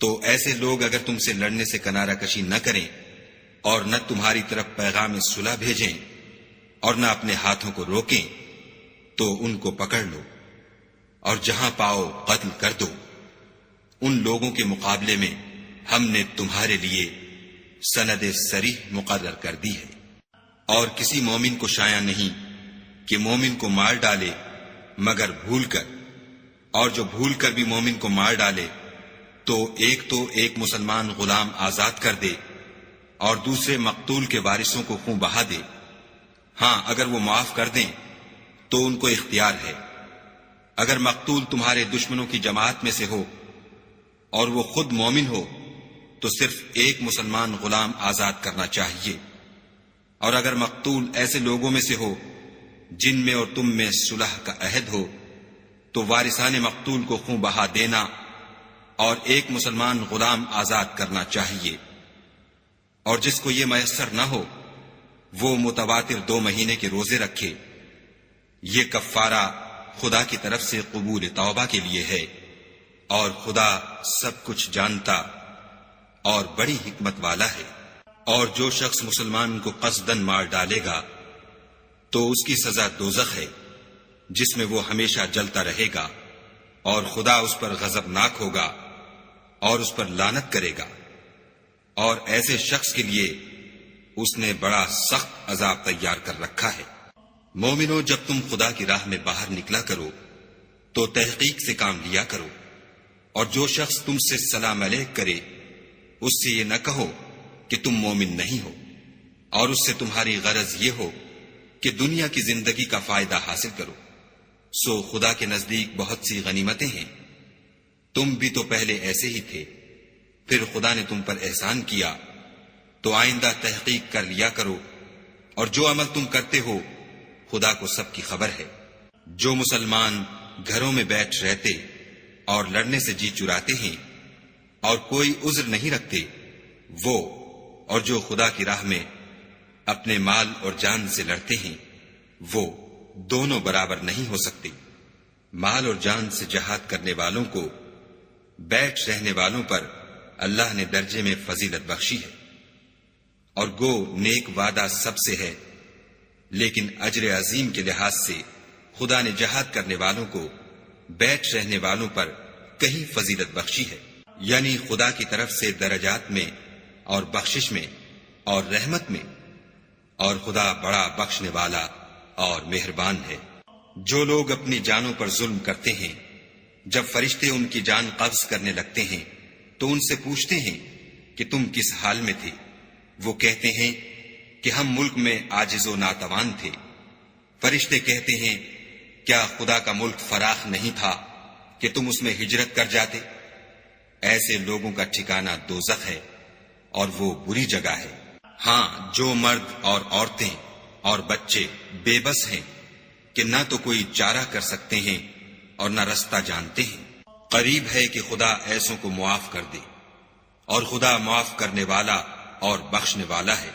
تو ایسے لوگ اگر تم سے لڑنے سے کنارہ کشی نہ کریں اور نہ تمہاری طرف پیغام صلح بھیجیں اور نہ اپنے ہاتھوں کو روکیں تو ان کو پکڑ لو، اور جہاں پاؤ قتل کر دو۔ ان لوگوں کے مقابلے میں ہم نے تمہارے لیے سند صریح مقرر کر دی ہے، اور کسی مومن کو شایع نہیں کہ مومن کو مار ڈالے مگر بھول کر، اور جو بھول کر بھی مومن کو مار ڈالے تو ایک مسلمان غلام آزاد کر دے، اور دوسرے مقتول کے وارثوں کو خون بہا دے. ہاں اگر وہ معاف کر دیں تو ان کو اختیار ہے. اگر مقتول تمہارے دشمنوں کی جماعت میں سے ہو اور وہ خود مومن ہو تو صرف ایک مسلمان غلام آزاد کرنا چاہیے. اور اگر مقتول ایسے لوگوں میں سے ہو جن میں اور تم میں صلح کا عہد ہو تو وارثان مقتول کو خون بہا دینا اور ایک مسلمان غلام آزاد کرنا چاہیے. اور جس کو یہ میسر نہ ہو وہ متواتر 2 مہینے کے روزے رکھے. یہ کفارہ خدا کی طرف سے قبول توبہ کے لیے ہے، اور خدا سب کچھ جانتا اور بڑی حکمت والا ہے. اور جو شخص مسلمان کو قصداً مار ڈالے گا تو اس کی سزا دوزخ ہے جس میں وہ ہمیشہ جلتا رہے گا، اور خدا اس پر غضبناک ہوگا اور اس پر لعنت کرے گا. اور ایسے شخص کے لیے اس نے بڑا سخت عذاب تیار کر رکھا ہے. مومنو، جب تم خدا کی راہ میں باہر نکلا کرو تو تحقیق سے کام لیا کرو. اور جو شخص تم سے سلام علیک کرے اس سے یہ نہ کہو کہ تم مومن نہیں ہو، اور اس سے تمہاری غرض یہ ہو کہ دنیا کی زندگی کا فائدہ حاصل کرو. سو خدا کے نزدیک بہت سی غنیمتیں ہیں. تم بھی تو پہلے ایسے ہی تھے، پھر خدا نے تم پر احسان کیا، تو آئندہ تحقیق کر لیا کرو. اور جو عمل تم کرتے ہو خدا کو سب کی خبر ہے. جو مسلمان گھروں میں بیٹھ رہتے اور لڑنے سے جی چراتے ہیں اور کوئی عذر نہیں رکھتے، وہ اور جو خدا کی راہ میں اپنے مال اور جان سے لڑتے ہیں وہ دونوں برابر نہیں ہو سکتے. مال اور جان سے جہاد کرنے والوں کو بیٹھ رہنے والوں پر اللہ نے درجے میں فضیلت بخشی ہے. اور گو نیک وعدہ سب سے ہے، لیکن اجر عظیم کے لحاظ سے خدا نے جہاد کرنے والوں کو بیٹھ رہنے والوں پر کہیں فضیلت بخشی ہے. یعنی خدا کی طرف سے درجات میں اور بخشش میں اور رحمت میں. اور خدا بڑا بخشنے والا اور مہربان ہے. جو لوگ اپنی جانوں پر ظلم کرتے ہیں، جب فرشتے ان کی جان قبض کرنے لگتے ہیں تو ان سے پوچھتے ہیں کہ تم کس حال میں تھے؟ وہ کہتے ہیں کہ ہم ملک میں عاجز و ناتوان تھے. فرشتے کہتے ہیں کیا خدا کا ملک فراخ نہیں تھا کہ تم اس میں ہجرت کر جاتے؟ ایسے لوگوں کا ٹھکانہ دوزخ ہے اور وہ بری جگہ ہے. ہاں جو مرد اور عورتیں اور بچے بے بس ہیں کہ نہ تو کوئی چارہ کر سکتے ہیں اور نہ رستہ جانتے ہیں، قریب ہے کہ خدا ایسوں کو معاف کر دے، اور خدا معاف کرنے والا اور بخشنے والا ہے.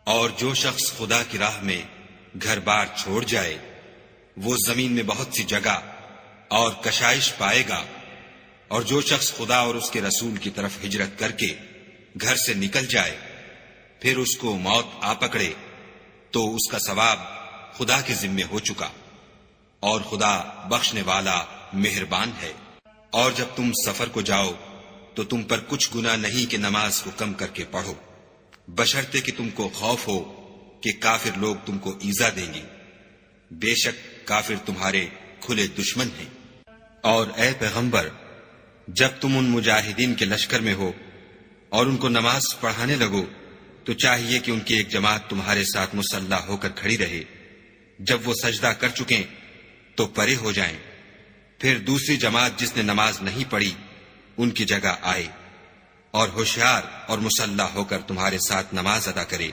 اور جو شخص خدا کی راہ میں گھر بار چھوڑ جائے وہ زمین میں بہت سی جگہ اور کشائش پائے گا. اور جو شخص خدا اور اس کے رسول کی طرف ہجرت کر کے گھر سے نکل جائے پھر اس کو موت آ پکڑے تو اس کا ثواب خدا کے ذمے ہو چکا، اور خدا بخشنے والا مہربان ہے. اور جب تم سفر کو جاؤ تو تم پر کچھ گناہ نہیں کہ نماز کو کم کر کے پڑھو، بشرطے کہ تم کو خوف ہو کہ کافر لوگ تم کو ایذا دیں گے. بے شک کافر تمہارے کھلے دشمن ہیں. اور اے پیغمبر، جب تم ان مجاہدین کے لشکر میں ہو اور ان کو نماز پڑھانے لگو تو چاہیے کہ ان کی ایک جماعت تمہارے ساتھ مسلح ہو کر کھڑی رہے. جب وہ سجدہ کر چکیں تو پرے ہو جائیں، پھر دوسری جماعت جس نے نماز نہیں پڑھی ان کی جگہ آئے اور ہوشیار اور مسلح ہو کر تمہارے ساتھ نماز ادا کرے.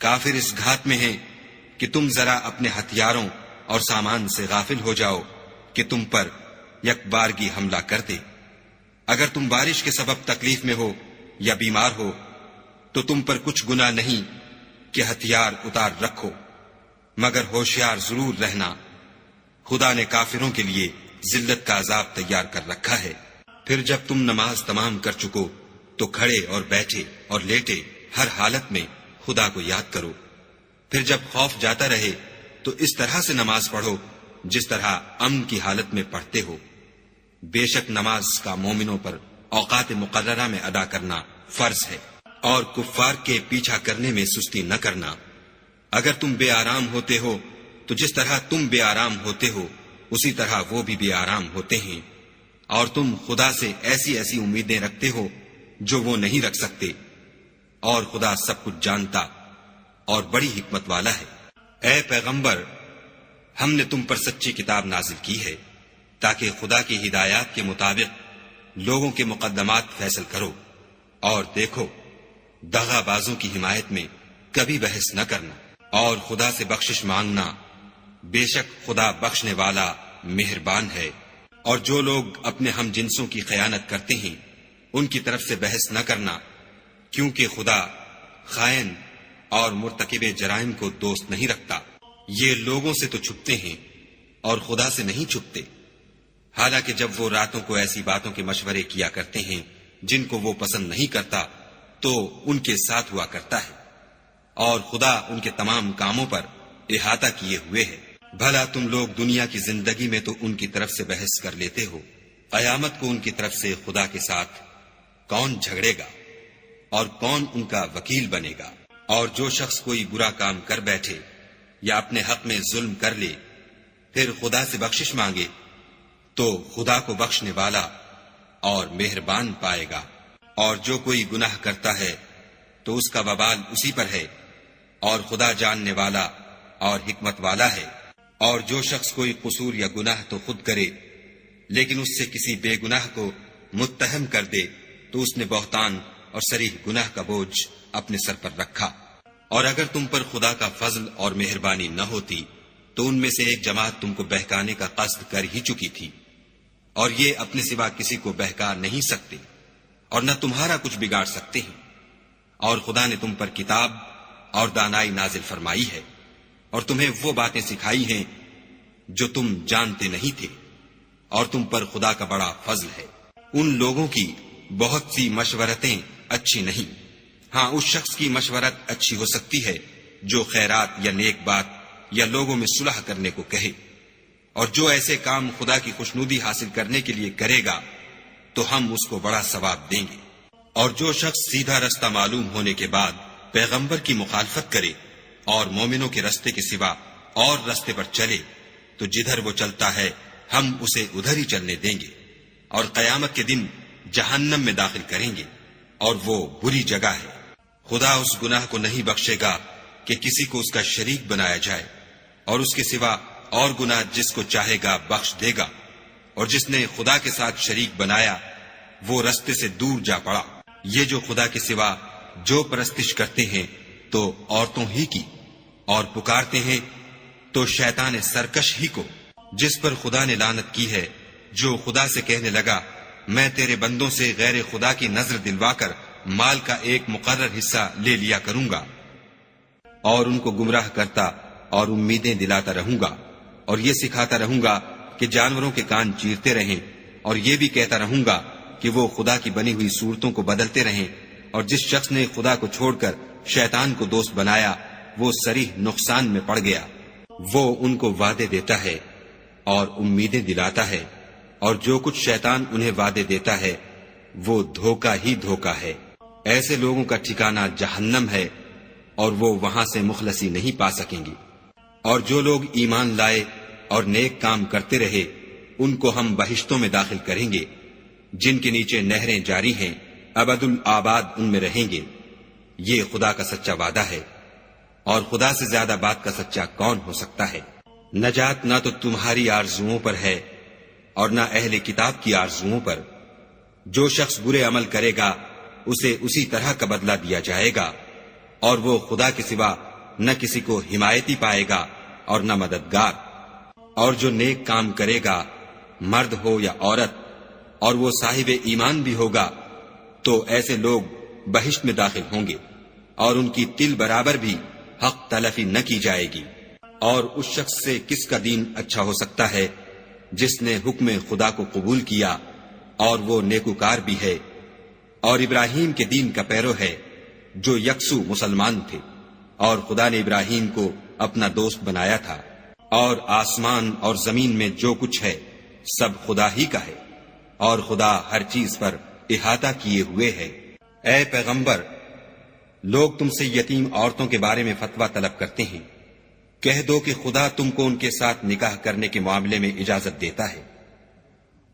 کافر اس گھات میں ہیں کہ تم ذرا اپنے ہتھیاروں اور سامان سے غافل ہو جاؤ کہ تم پر یک بارگی حملہ کر دے. اگر تم بارش کے سبب تکلیف میں ہو یا بیمار ہو تو تم پر کچھ گناہ نہیں کہ ہتھیار اتار رکھو، مگر ہوشیار ضرور رہنا، خدا نے کافروں کے لیے ذلت کا عذاب تیار کر رکھا ہے. پھر جب تم نماز تمام کر چکو تو کھڑے اور بیٹھے اور لیٹے ہر حالت میں خدا کو یاد کرو. پھر جب خوف جاتا رہے تو اس طرح سے نماز پڑھو جس طرح امن کی حالت میں پڑھتے ہو. بے شک نماز کا مومنوں پر اوقات مقررہ میں ادا کرنا فرض ہے، اور کفار کے پیچھا کرنے میں سستی نہ کرنا. اگر تم بے آرام ہوتے ہو تو جس طرح تم بے آرام ہوتے ہو اسی طرح وہ بھی بے آرام ہوتے ہیں. اور تم خدا سے ایسی ایسی امیدیں رکھتے ہو جو وہ نہیں رکھ سکتے، اور خدا سب کچھ جانتا اور بڑی حکمت والا ہے۔ اے پیغمبر، ہم نے تم پر سچی کتاب نازل کی ہے تاکہ خدا کی ہدایات کے مطابق لوگوں کے مقدمات فیصل کرو، اور دیکھو دغا بازوں کی حمایت میں کبھی بحث نہ کرنا، اور خدا سے بخشش مانگنا، بے شک خدا بخشنے والا مہربان ہے۔ اور جو لوگ اپنے ہم جنسوں کی خیانت کرتے ہیں ان کی طرف سے بحث نہ کرنا، کیونکہ خدا خائن اور مرتکب جرائم کو دوست نہیں رکھتا۔ یہ لوگوں سے تو چھپتے ہیں اور خدا سے نہیں چھپتے، حالانکہ جب وہ راتوں کو ایسی باتوں کے مشورے کیا کرتے ہیں جن کو وہ پسند نہیں کرتا تو ان کے ساتھ ہوا کرتا ہے، اور خدا ان کے تمام کاموں پر احاطہ کیے ہوئے ہے۔ بھلا تم لوگ دنیا کی زندگی میں تو ان کی طرف سے بحث کر لیتے ہو، قیامت کو ان کی طرف سے خدا کے ساتھ کون جھگڑے گا اور کون ان کا وکیل بنے گا؟ اور جو شخص کوئی برا کام کر بیٹھے یا اپنے حق میں ظلم کر لے پھر خدا سے بخشش مانگے تو خدا کو بخشنے والا اور مہربان پائے گا، اور جو کوئی گناہ کرتا ہے تو اس کا وبال اسی پر ہے، اور خدا جاننے والا اور حکمت والا ہے۔ اور جو شخص کوئی قصور یا گناہ تو خود کرے لیکن اس سے کسی بے گناہ کو متہم کر دے تو اس نے بہتان اور صریح گناہ کا بوجھ اپنے سر پر رکھا۔ اور اگر تم پر خدا کا فضل اور مہربانی نہ ہوتی تو ان میں سے ایک جماعت تم کو بہکانے کا قصد کر ہی چکی تھی، اور یہ اپنے سوا کسی کو بہکا نہیں سکتے اور نہ تمہارا کچھ بگاڑ سکتے ہیں۔ اور خدا نے تم پر کتاب اور دانائی نازل فرمائی ہے اور تمہیں وہ باتیں سکھائی ہیں جو تم جانتے نہیں تھے، اور تم پر خدا کا بڑا فضل ہے۔ ان لوگوں کی بہت سی مشورتیں اچھی نہیں، ہاں اس شخص کی مشورت اچھی ہو سکتی ہے جو خیرات یا نیک بات یا لوگوں میں صلح کرنے کو کہے، اور جو ایسے کام خدا کی خوشنودی حاصل کرنے کے لیے کرے گا تو ہم اس کو بڑا ثواب دیں گے۔ اور جو شخص سیدھا رستہ معلوم ہونے کے بعد پیغمبر کی مخالفت کرے اور مومنوں کے رستے کے سوا اور رستے پر چلے تو جدھر وہ چلتا ہے ہم اسے ادھر ہی چلنے دیں گے، اور قیامت کے دن جہنم میں داخل کریں گے، اور وہ بری جگہ ہے۔ خدا اس گناہ کو نہیں بخشے گا کہ کسی کو اس کا شریک بنایا جائے، اور اس کے سوا اور گناہ جس کو چاہے گا بخش دے گا، اور جس نے خدا کے ساتھ شریک بنایا وہ رستے سے دور جا پڑا۔ یہ جو خدا کے سوا جو پرستش کرتے ہیں تو عورتوں ہی کی، اور پکارتے ہیں تو شیطان سرکش ہی کو، جس پر خدا نے لعنت کی ہے، جو خدا سے کہنے لگا میں تیرے بندوں سے غیر خدا کی نظر دلوا کر مال کا ایک مقرر حصہ لے لیا کروں گا، اور ان کو گمراہ کرتا اور امیدیں دلاتا رہوں گا، اور یہ سکھاتا رہوں گا کہ جانوروں کے کان چیرتے رہیں، اور یہ بھی کہتا رہوں گا کہ وہ خدا کی بنی ہوئی صورتوں کو بدلتے رہیں، اور جس شخص نے خدا کو چھوڑ کر شیطان کو دوست بنایا وہ صریح نقصان میں پڑ گیا۔ وہ ان کو وعدے دیتا ہے اور امیدیں دلاتا ہے، اور جو کچھ شیطان انہیں وعدے دیتا ہے وہ دھوکہ ہی دھوکہ ہے۔ ایسے لوگوں کا ٹھکانہ جہنم ہے، اور وہ وہاں سے مخلصی نہیں پا سکیں گے۔ اور جو لوگ ایمان لائے اور نیک کام کرتے رہے ان کو ہم بہشتوں میں داخل کریں گے جن کے نیچے نہریں جاری ہیں، ابد الآباد ان میں رہیں گے۔ یہ خدا کا سچا وعدہ ہے، اور خدا سے زیادہ بات کا سچا کون ہو سکتا ہے؟ نجات نہ تو تمہاری آرزوؤں پر ہے اور نہ اہل کتاب کی آرزوؤں پر۔ جو شخص برے عمل کرے گا اسے اسی طرح کا بدلہ دیا جائے گا، اور وہ خدا کے سوا نہ کسی کو حمایتی پائے گا اور نہ مددگار۔ اور جو نیک کام کرے گا مرد ہو یا عورت اور وہ صاحب ایمان بھی ہوگا تو ایسے لوگ بہشت میں داخل ہوں گے، اور ان کی تل برابر بھی حق تلفی نہ کی جائے گی۔ اور اس شخص سے کس کا دین اچھا ہو سکتا ہے جس نے حکم خدا کو قبول کیا اور وہ نیکوکار بھی ہے، اور ابراہیم کے دین کا پیرو ہے جو یکسو مسلمان تھے، اور خدا نے ابراہیم کو اپنا دوست بنایا تھا۔ اور آسمان اور زمین میں جو کچھ ہے سب خدا ہی کا ہے، اور خدا ہر چیز پر احاطہ کیے ہوئے ہے۔ اے پیغمبر، لوگ تم سے یتیم عورتوں کے بارے میں فتویٰ طلب کرتے ہیں، کہہ دو کہ خدا تم کو ان کے ساتھ نکاح کرنے کے معاملے میں اجازت دیتا ہے،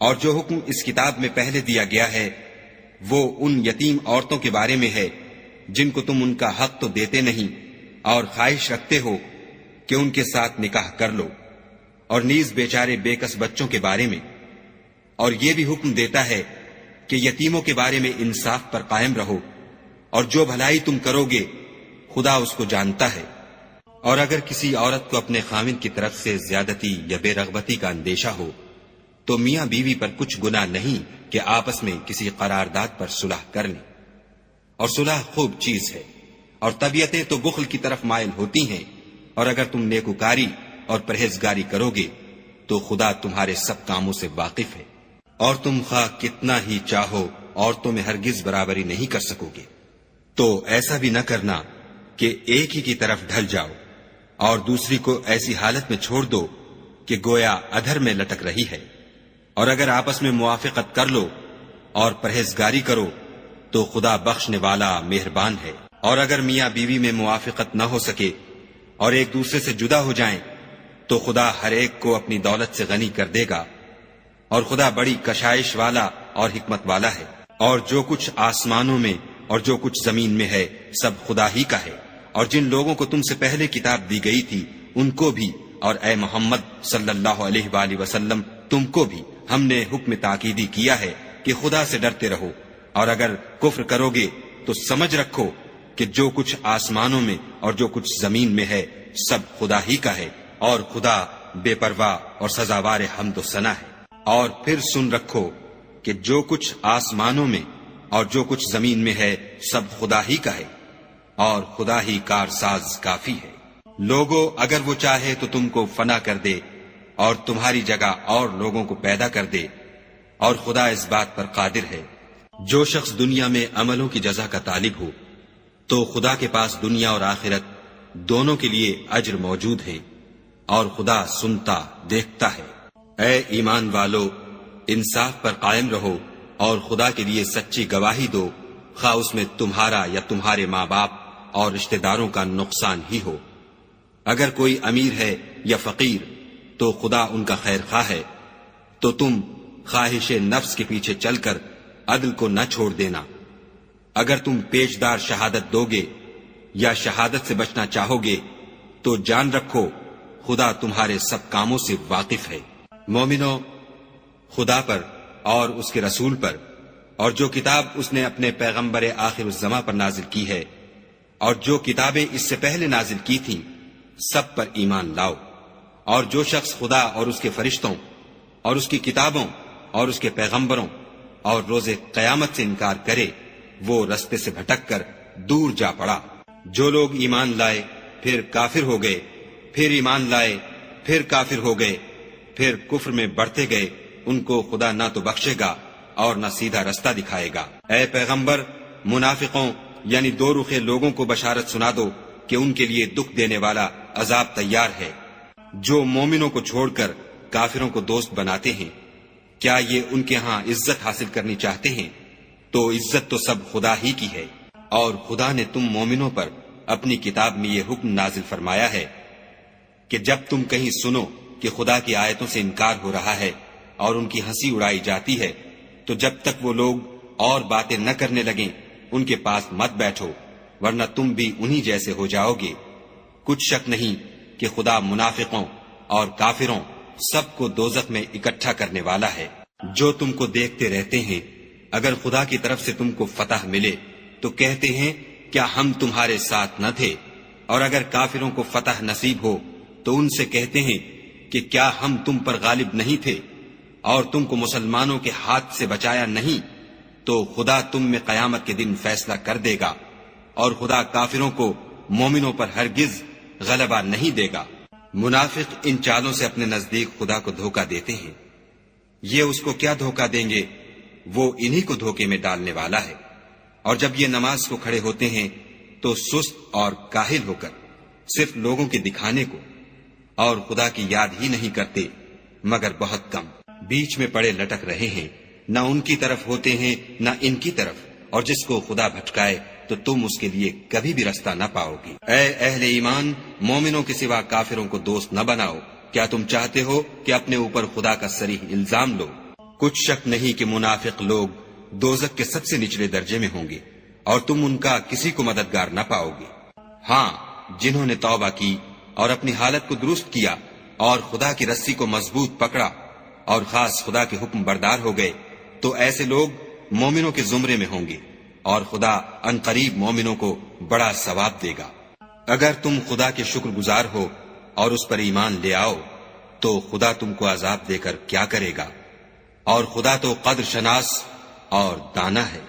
اور جو حکم اس کتاب میں پہلے دیا گیا ہے وہ ان یتیم عورتوں کے بارے میں ہے جن کو تم ان کا حق تو دیتے نہیں اور خواہش رکھتے ہو کہ ان کے ساتھ نکاح کر لو، اور نیز بیچارے بے کس بچوں کے بارے میں، اور یہ بھی حکم دیتا ہے کہ یتیموں کے بارے میں انصاف پر قائم رہو، اور جو بھلائی تم کرو گے خدا اس کو جانتا ہے۔ اور اگر کسی عورت کو اپنے خاوند کی طرف سے زیادتی یا بے رغبتی کا اندیشہ ہو تو میاں بیوی پر کچھ گناہ نہیں کہ آپس میں کسی قرارداد پر صلح کر لیں، اور صلح خوب چیز ہے، اور طبیعتیں تو بخل کی طرف مائل ہوتی ہیں، اور اگر تم نیکوکاری اور پرہیزگاری کرو گے تو خدا تمہارے سب کاموں سے واقف ہے، اور تم خواہ کتنا ہی چاہو عورتوں میں ہرگز برابری نہیں کر سکو گے۔ تو ایسا بھی نہ کرنا کہ ایک ہی کی طرف ڈھل جاؤ اور دوسری کو ایسی حالت میں چھوڑ دو کہ گویا ادھر میں لٹک رہی ہے، اور اگر آپس میں موافقت کر لو اور پرہیزگاری کرو تو خدا بخشنے والا مہربان ہے۔ اور اگر میاں بیوی میں موافقت نہ ہو سکے اور ایک دوسرے سے جدا ہو جائیں تو خدا ہر ایک کو اپنی دولت سے غنی کر دے گا، اور خدا بڑی کشائش والا اور حکمت والا ہے۔ اور جو کچھ آسمانوں میں اور جو کچھ زمین میں ہے سب خدا ہی کا ہے، اور جن لوگوں کو تم سے پہلے کتاب دی گئی تھی ان کو بھی، اور اے محمد صلی اللہ علیہ وآلہ وسلم تم کو بھی ہم نے حکم تاکیدی کیا ہے کہ خدا سے ڈرتے رہو، اور اگر کفر کرو گے تو سمجھ رکھو کہ جو کچھ آسمانوں میں اور جو کچھ زمین میں ہے سب خدا ہی کا ہے، اور خدا بے پرواہ اور سزاوار حمد و ثنا ہے۔ اور پھر سن رکھو کہ جو کچھ آسمانوں میں اور جو کچھ زمین میں ہے سب خدا ہی کا ہے، اور خدا ہی کارساز کافی ہے۔ لوگو اگر وہ چاہے تو تم کو فنا کر دے اور تمہاری جگہ اور لوگوں کو پیدا کر دے، اور خدا اس بات پر قادر ہے۔ جو شخص دنیا میں عملوں کی جزا کا طالب ہو تو خدا کے پاس دنیا اور آخرت دونوں کے لیے اجر موجود ہے، اور خدا سنتا دیکھتا ہے۔ اے ایمان والو، انصاف پر قائم رہو اور خدا کے لیے سچی گواہی دو، خواہ اس میں تمہارا یا تمہارے ماں باپ اور رشتہ داروں کا نقصان ہی ہو۔ اگر کوئی امیر ہے یا فقیر تو خدا ان کا خیر خواہ ہے، تو تم خواہش نفس کے پیچھے چل کر عدل کو نہ چھوڑ دینا۔ اگر تم پیشدار شہادت دو گے یا شہادت سے بچنا چاہو گے تو جان رکھو خدا تمہارے سب کاموں سے واقف ہے۔ مومنو، خدا پر اور اس کے رسول پر اور جو کتاب اس نے اپنے پیغمبر آخر الزماں پر نازل کی ہے اور جو کتابیں اس سے پہلے نازل کی تھیں سب پر ایمان لاؤ۔ اور جو شخص خدا اور اس کے فرشتوں اور اس کی کتابوں اور اس کے پیغمبروں اور روز قیامت سے انکار کرے وہ رستے سے بھٹک کر دور جا پڑا۔ جو لوگ ایمان لائے پھر کافر ہو گئے، پھر ایمان لائے پھر کافر ہو گئے، پھر کفر میں بڑھتے گئے، ان کو خدا نہ تو بخشے گا اور نہ سیدھا رستہ دکھائے گا۔ اے پیغمبر، منافقوں یعنی دو رخے لوگوں کو بشارت سنا دو کہ ان کے لیے دکھ دینے والا عذاب تیار ہے۔ جو مومنوں کو چھوڑ کر کافروں کو دوست بناتے ہیں، کیا یہ ان کے ہاں عزت حاصل کرنی چاہتے ہیں؟ تو عزت تو سب خدا ہی کی ہے۔ اور خدا نے تم مومنوں پر اپنی کتاب میں یہ حکم نازل فرمایا ہے کہ جب تم کہیں سنو کہ خدا کی آیتوں سے انکار ہو رہا ہے اور ان کی ہنسی اڑائی جاتی ہے تو جب تک وہ لوگ اور باتیں نہ کرنے لگیں ان کے پاس مت بیٹھو، ورنہ تم بھی انہی جیسے ہو جاؤ گے۔ کچھ شک نہیں کہ خدا منافقوں اور کافروں سب کو دوزخ میں اکٹھا کرنے والا ہے۔ جو تم کو دیکھتے رہتے ہیں، اگر خدا کی طرف سے تم کو فتح ملے تو کہتے ہیں کیا ہم تمہارے ساتھ نہ تھے؟ اور اگر کافروں کو فتح نصیب ہو تو ان سے کہتے ہیں کہ کیا ہم تم پر غالب نہیں تھے اور تم کو مسلمانوں کے ہاتھ سے بچایا نہیں؟ تو خدا تم میں قیامت کے دن فیصلہ کر دے گا، اور خدا کافروں کو مومنوں پر ہرگز غلبہ نہیں دے گا۔ منافق ان چالوں سے اپنے نزدیک خدا کو دھوکہ دیتے ہیں۔ یہ اس کو کیا دھوکہ دیں گے؟ وہ انہی کو دھوکے میں ڈالنے والا ہے۔ اور جب یہ نماز کو کھڑے ہوتے ہیں تو سست اور کاہل ہو کر صرف لوگوں کے دکھانے کو اور خدا کی یاد ہی نہیں کرتے مگر بہت کم، بیچ میں پڑے لٹک رہے ہیں، نہ ان کی طرف ہوتے ہیں نہ ان کی طرف، اور جس کو خدا بھٹکائے تو تم اس کے لیے کبھی بھی رستہ نہ پاؤ گی۔ اے اہل ایمان، مومنوں کے سوا کافروں کو دوست نہ بناؤ۔ کیا تم چاہتے ہو کہ اپنے اوپر خدا کا صریح الزام لو؟ کچھ شک نہیں کہ منافق لوگ دوزخ کے سب سے نچلے درجے میں ہوں گے، اور تم ان کا کسی کو مددگار نہ پاؤ گے۔ ہاں، جنہوں نے توبہ کی اور اپنی حالت کو درست کیا اور خدا کی رسی کو مضبوط پکڑا اور خاص خدا کے حکم بردار ہو گئے، تو ایسے لوگ مومنوں کے زمرے میں ہوں گے اور خدا ان قریب مومنوں کو بڑا ثواب دے گا۔ اگر تم خدا کے شکر گزار ہو اور اس پر ایمان لے آؤ تو خدا تم کو عذاب دے کر کیا کرے گا، اور خدا تو قدر شناس اور دانا ہے۔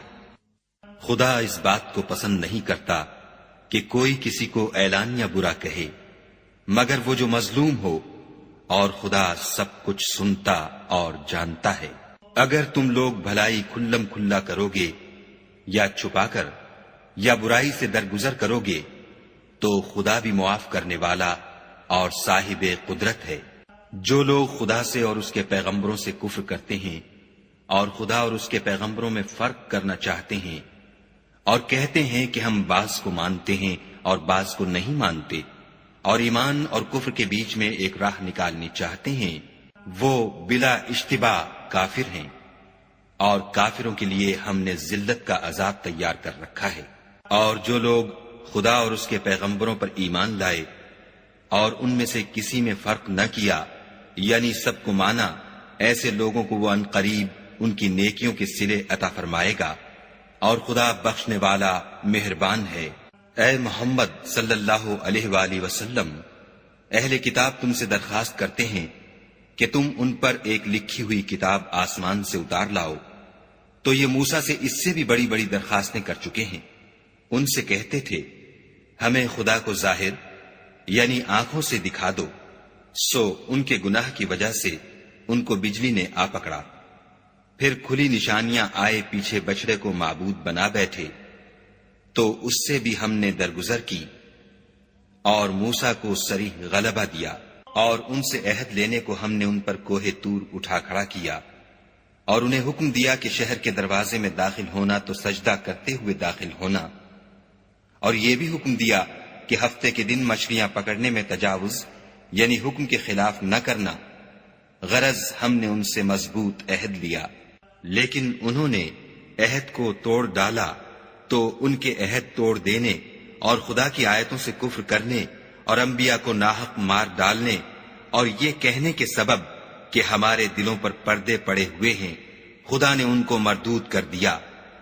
خدا اس بات کو پسند نہیں کرتا کہ کوئی کسی کو اعلانیہ برا کہے مگر وہ جو مظلوم ہو، اور خدا سب کچھ سنتا اور جانتا ہے۔ اگر تم لوگ بھلائی کھلم کھلا کرو گے یا چھپا کر یا برائی سے درگزر کرو گے تو خدا بھی معاف کرنے والا اور صاحب قدرت ہے۔ جو لوگ خدا سے اور اس کے پیغمبروں سے کفر کرتے ہیں اور خدا اور اس کے پیغمبروں میں فرق کرنا چاہتے ہیں اور کہتے ہیں کہ ہم بعض کو مانتے ہیں اور بعض کو نہیں مانتے، اور ایمان اور کفر کے بیچ میں ایک راہ نکالنی چاہتے ہیں، وہ بلا اشتباہ کافر ہیں، اور کافروں کے لیے ہم نے ذلت کا عذاب تیار کر رکھا ہے۔ اور جو لوگ خدا اور اس کے پیغمبروں پر ایمان لائے اور ان میں سے کسی میں فرق نہ کیا، یعنی سب کو مانا، ایسے لوگوں کو وہ ان قریب ان کی نیکیوں کے صلے عطا فرمائے گا، اور خدا بخشنے والا مہربان ہے۔ اے محمد صلی اللہ علیہ وآلہ وسلم، اہل کتاب تم سے درخواست کرتے ہیں کہ تم ان پر ایک لکھی ہوئی کتاب آسمان سے اتار لاؤ، تو یہ موسیٰ سے اس سے بھی بڑی بڑی درخواستیں کر چکے ہیں۔ ان سے کہتے تھے ہمیں خدا کو ظاہر یعنی آنکھوں سے دکھا دو، سو ان کے گناہ کی وجہ سے ان کو بجلی نے آ پکڑا، پھر کھلی نشانیاں آئے پیچھے بچڑے کو معبود بنا بیٹھے، تو اس سے بھی ہم نے درگزر کی اور موسیٰ کو صریح غلبہ دیا، اور ان سے عہد لینے کو ہم نے ان پر کوہ طور اٹھا کھڑا کیا، اور انہیں حکم دیا کہ شہر کے دروازے میں داخل ہونا تو سجدہ کرتے ہوئے داخل ہونا، اور یہ بھی حکم دیا کہ ہفتے کے دن مچھلیاں پکڑنے میں تجاوز یعنی حکم کے خلاف نہ کرنا، غرض ہم نے ان سے مضبوط عہد لیا، لیکن انہوں نے عہد کو توڑ ڈالا، تو ان کے عہد توڑ دینے اور خدا کی آیتوں سے کفر کرنے اور انبیاء کو ناحق مار ڈالنے اور یہ کہنے کے سبب کہ ہمارے دلوں پر پردے پڑے ہوئے ہیں، خدا نے ان کو مردود کر دیا،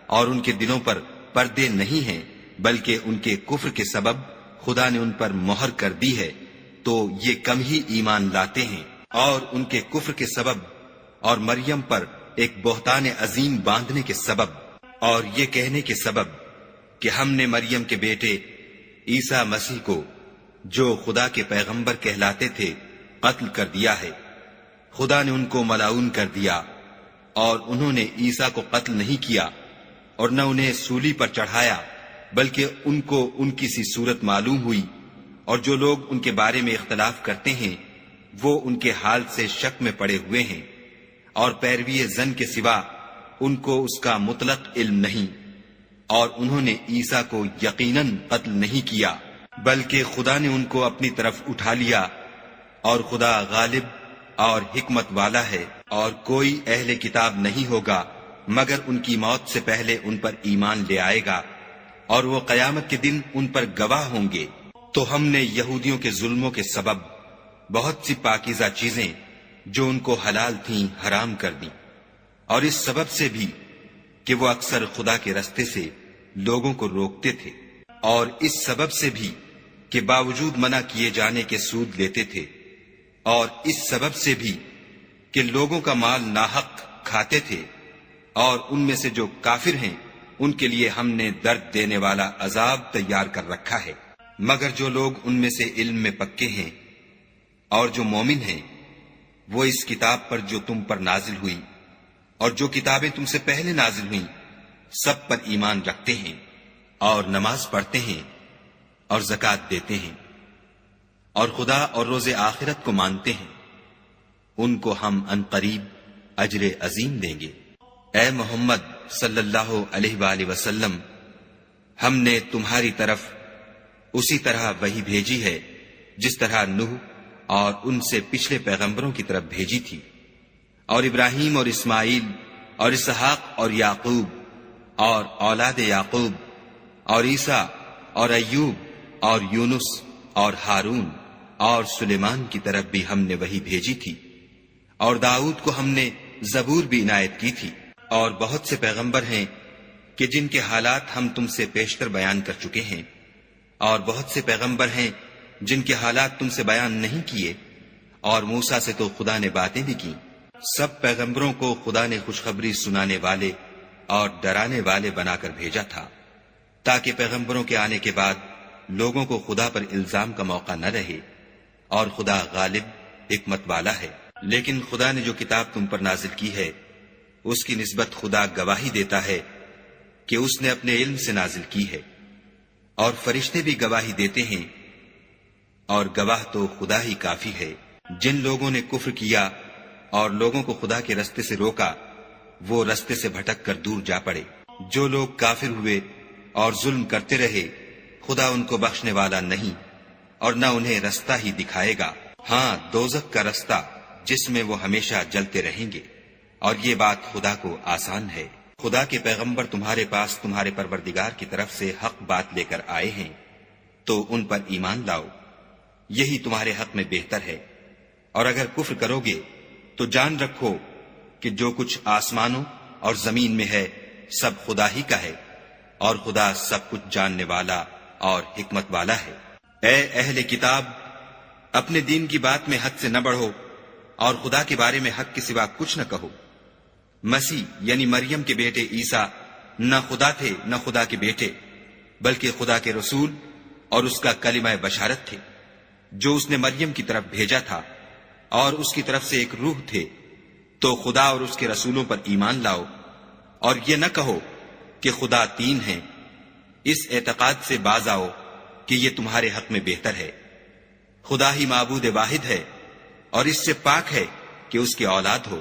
اور ان کے دلوں پر پردے نہیں ہیں بلکہ ان کے کفر کے سبب خدا نے ان پر مہر کر دی ہے، تو یہ کم ہی ایمان لاتے ہیں۔ اور ان کے کفر کے سبب اور مریم پر ایک بہتان عظیم باندھنے کے سبب اور یہ کہنے کے سبب کہ ہم نے مریم کے بیٹے عیسیٰ مسیح کو جو خدا کے پیغمبر کہلاتے تھے قتل کر دیا ہے، خدا نے ان کو ملعون کر دیا، اور انہوں نے عیسیٰ کو قتل نہیں کیا اور نہ انہیں سولی پر چڑھایا، بلکہ ان کو ان کی سی صورت معلوم ہوئی، اور جو لوگ ان کے بارے میں اختلاف کرتے ہیں وہ ان کے حال سے شک میں پڑے ہوئے ہیں، اور پیروی زن کے سوا ان کو اس کا مطلق علم نہیں، اور انہوں نے عیسیٰ کو یقیناً قتل نہیں کیا بلکہ خدا نے ان کو اپنی طرف اٹھا لیا، اور خدا غالب اور حکمت والا ہے، اور کوئی اہل کتاب نہیں ہوگا مگر ان کی موت سے پہلے ان پر ایمان لے آئے گا، اور وہ قیامت کے دن ان پر گواہ ہوں گے۔ تو ہم نے یہودیوں کے ظلموں کے سبب بہت سی پاکیزہ چیزیں جو ان کو حلال تھیں حرام کر دیں، اور اس سبب سے بھی کہ وہ اکثر خدا کے رستے سے لوگوں کو روکتے تھے، اور اس سبب سے بھی کہ باوجود منع کیے جانے کے سود لیتے تھے، اور اس سبب سے بھی کہ لوگوں کا مال ناحق کھاتے تھے، اور ان میں سے جو کافر ہیں ان کے لیے ہم نے درد دینے والا عذاب تیار کر رکھا ہے۔ مگر جو لوگ ان میں سے علم میں پکے ہیں اور جو مومن ہیں، وہ اس کتاب پر جو تم پر نازل ہوئی اور جو کتابیں تم سے پہلے نازل ہوئیں سب پر ایمان رکھتے ہیں، اور نماز پڑھتے ہیں اور زکوٰۃ دیتے ہیں، اور خدا اور روز آخرت کو مانتے ہیں، ان کو ہم ان قریب اجر عظیم دیں گے۔ اے محمد صلی اللہ علیہ وآلہ وسلم، ہم نے تمہاری طرف اسی طرح وحی بھیجی ہے جس طرح نوح اور ان سے پچھلے پیغمبروں کی طرف بھیجی تھی، اور ابراہیم اور اسماعیل اور اسحاق اور یعقوب اور اولاد یعقوب اور عیسیٰ اور ایوب اور یونس اور ہارون اور سلیمان کی طرف بھی ہم نے وہی بھیجی تھی، اور داؤد کو ہم نے زبور بھی عنایت کی تھی، اور بہت سے پیغمبر ہیں کہ جن کے حالات ہم تم سے پیشتر بیان کر چکے ہیں، اور بہت سے پیغمبر ہیں جن کے حالات تم سے بیان نہیں کیے، اور موسیٰ سے تو خدا نے باتیں بھی کی۔ سب پیغمبروں کو خدا نے خوشخبری سنانے والے اور ڈرانے والے بنا کر بھیجا تھا، تاکہ پیغمبروں کے آنے کے بعد لوگوں کو خدا پر الزام کا موقع نہ رہے، اور خدا غالب حکمت والا ہے۔ لیکن خدا نے جو کتاب تم پر نازل کی ہے اس کی نسبت خدا گواہی دیتا ہے کہ اس نے اپنے علم سے نازل کی ہے، اور فرشتے بھی گواہی دیتے ہیں، اور گواہ تو خدا ہی کافی ہے۔ جن لوگوں نے کفر کیا اور لوگوں کو خدا کے رستے سے روکا وہ رستے سے بھٹک کر دور جا پڑے۔ جو لوگ کافر ہوئے اور ظلم کرتے رہے خدا ان کو بخشنے والا نہیں اور نہ انہیں رستہ ہی دکھائے گا، ہاں دوزخ کا رستہ جس میں وہ ہمیشہ جلتے رہیں گے، اور یہ بات خدا کو آسان ہے۔ خدا کے پیغمبر تمہارے پاس تمہارے پروردگار کی طرف سے حق بات لے کر آئے ہیں تو ان پر ایمان لاؤ، یہی تمہارے حق میں بہتر ہے، اور اگر کفر کرو گے تو جان رکھو کہ جو کچھ آسمانوں اور زمین میں ہے سب خدا ہی کا ہے، اور خدا سب کچھ جاننے والا اور حکمت والا ہے۔ اے اہل کتاب، اپنے دین کی بات میں حد سے نہ بڑھو اور خدا کے بارے میں حق کے سوا کچھ نہ کہو۔ مسیح یعنی مریم کے بیٹے عیسیٰ نہ خدا تھے نہ خدا کے بیٹے، بلکہ خدا کے رسول اور اس کا کلمہ بشارت تھے، جو اس نے مریم کی طرف بھیجا تھا، اور اس کی طرف سے ایک روح تھے۔ تو خدا اور اس کے رسولوں پر ایمان لاؤ، اور یہ نہ کہو کہ خدا تین ہیں، اس اعتقاد سے باز آؤ کہ یہ تمہارے حق میں بہتر ہے۔ خدا ہی معبود واحد ہے، اور اس سے پاک ہے کہ اس کی اولاد ہو۔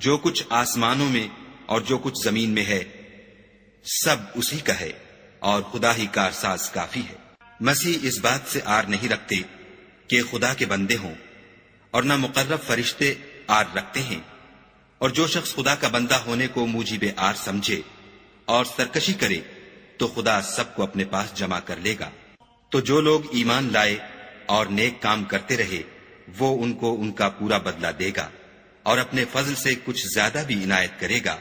جو کچھ آسمانوں میں اور جو کچھ زمین میں ہے سب اسی کا ہے، اور خدا ہی کارساز کافی ہے۔ مسیح اس بات سے آر نہیں رکھتے کہ خدا کے بندے ہوں، اور نہ مقرب فرشتے آر رکھتے ہیں، اور جو شخص خدا کا بندہ ہونے کو موجب آر سمجھے اور سرکشی کرے تو خدا سب کو اپنے پاس جمع کر لے گا۔ تو جو لوگ ایمان لائے اور نیک کام کرتے رہے وہ ان کو ان کا پورا بدلہ دے گا، اور اپنے فضل سے کچھ زیادہ بھی عنایت کرے گا۔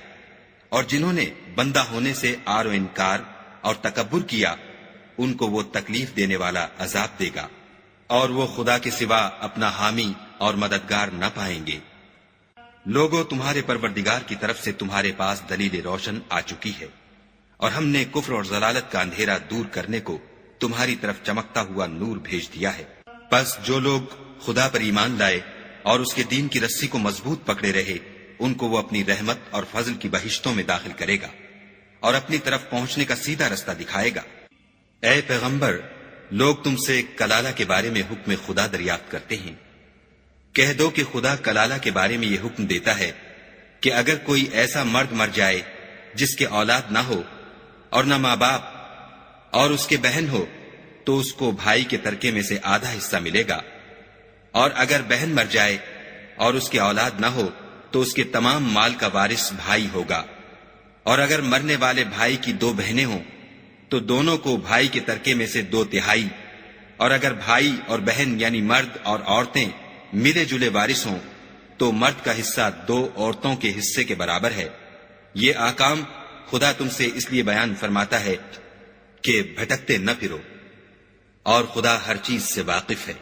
اور جنہوں نے بندہ ہونے سے آر و انکار اور تکبر کیا ان کو وہ تکلیف دینے والا عذاب دے گا، اور وہ خدا کے سوا اپنا حامی اور مددگار نہ پائیں گے۔ لوگوں، تمہارے پروردگار کی طرف سے تمہارے پاس دلیل روشن آ چکی ہے، اور ہم نے کفر اور ضلالت کا اندھیرا دور کرنے کو تمہاری طرف چمکتا ہوا نور بھیج دیا ہے۔ پس جو لوگ خدا پر ایمان لائے اور اس کے دین کی رسی کو مضبوط پکڑے رہے ان کو وہ اپنی رحمت اور فضل کی بہشتوں میں داخل کرے گا، اور اپنی طرف پہنچنے کا سیدھا رستہ دکھائے گا۔ اے پیغمبر، لوگ تم سے کلالہ کے بارے میں حکم خدا دریافت کرتے ہیں۔ کہہ دو کہ خدا کلالہ کے بارے میں یہ حکم دیتا ہے کہ اگر کوئی ایسا مرد مر جائے جس کے اولاد نہ ہو اور نہ ماں باپ اور اس کے بہن ہو تو اس کو بھائی کے ترکے میں سے آدھا حصہ ملے گا، اور اگر بہن مر جائے اور اس کے اولاد نہ ہو تو اس کے تمام مال کا وارث بھائی ہوگا، اور اگر مرنے والے بھائی کی دو بہنیں ہوں تو دونوں کو بھائی کے ترکے میں سے 2/3، اور اگر بھائی اور بہن یعنی مرد اور عورتیں ملے جلے وارث ہوں تو مرد کا حصہ 2 عورتوں کے حصے کے برابر ہے۔ یہ احکام خدا تم سے اس لیے بیان فرماتا ہے کہ بھٹکتے نہ پھرو، اور خدا ہر چیز سے واقف ہے۔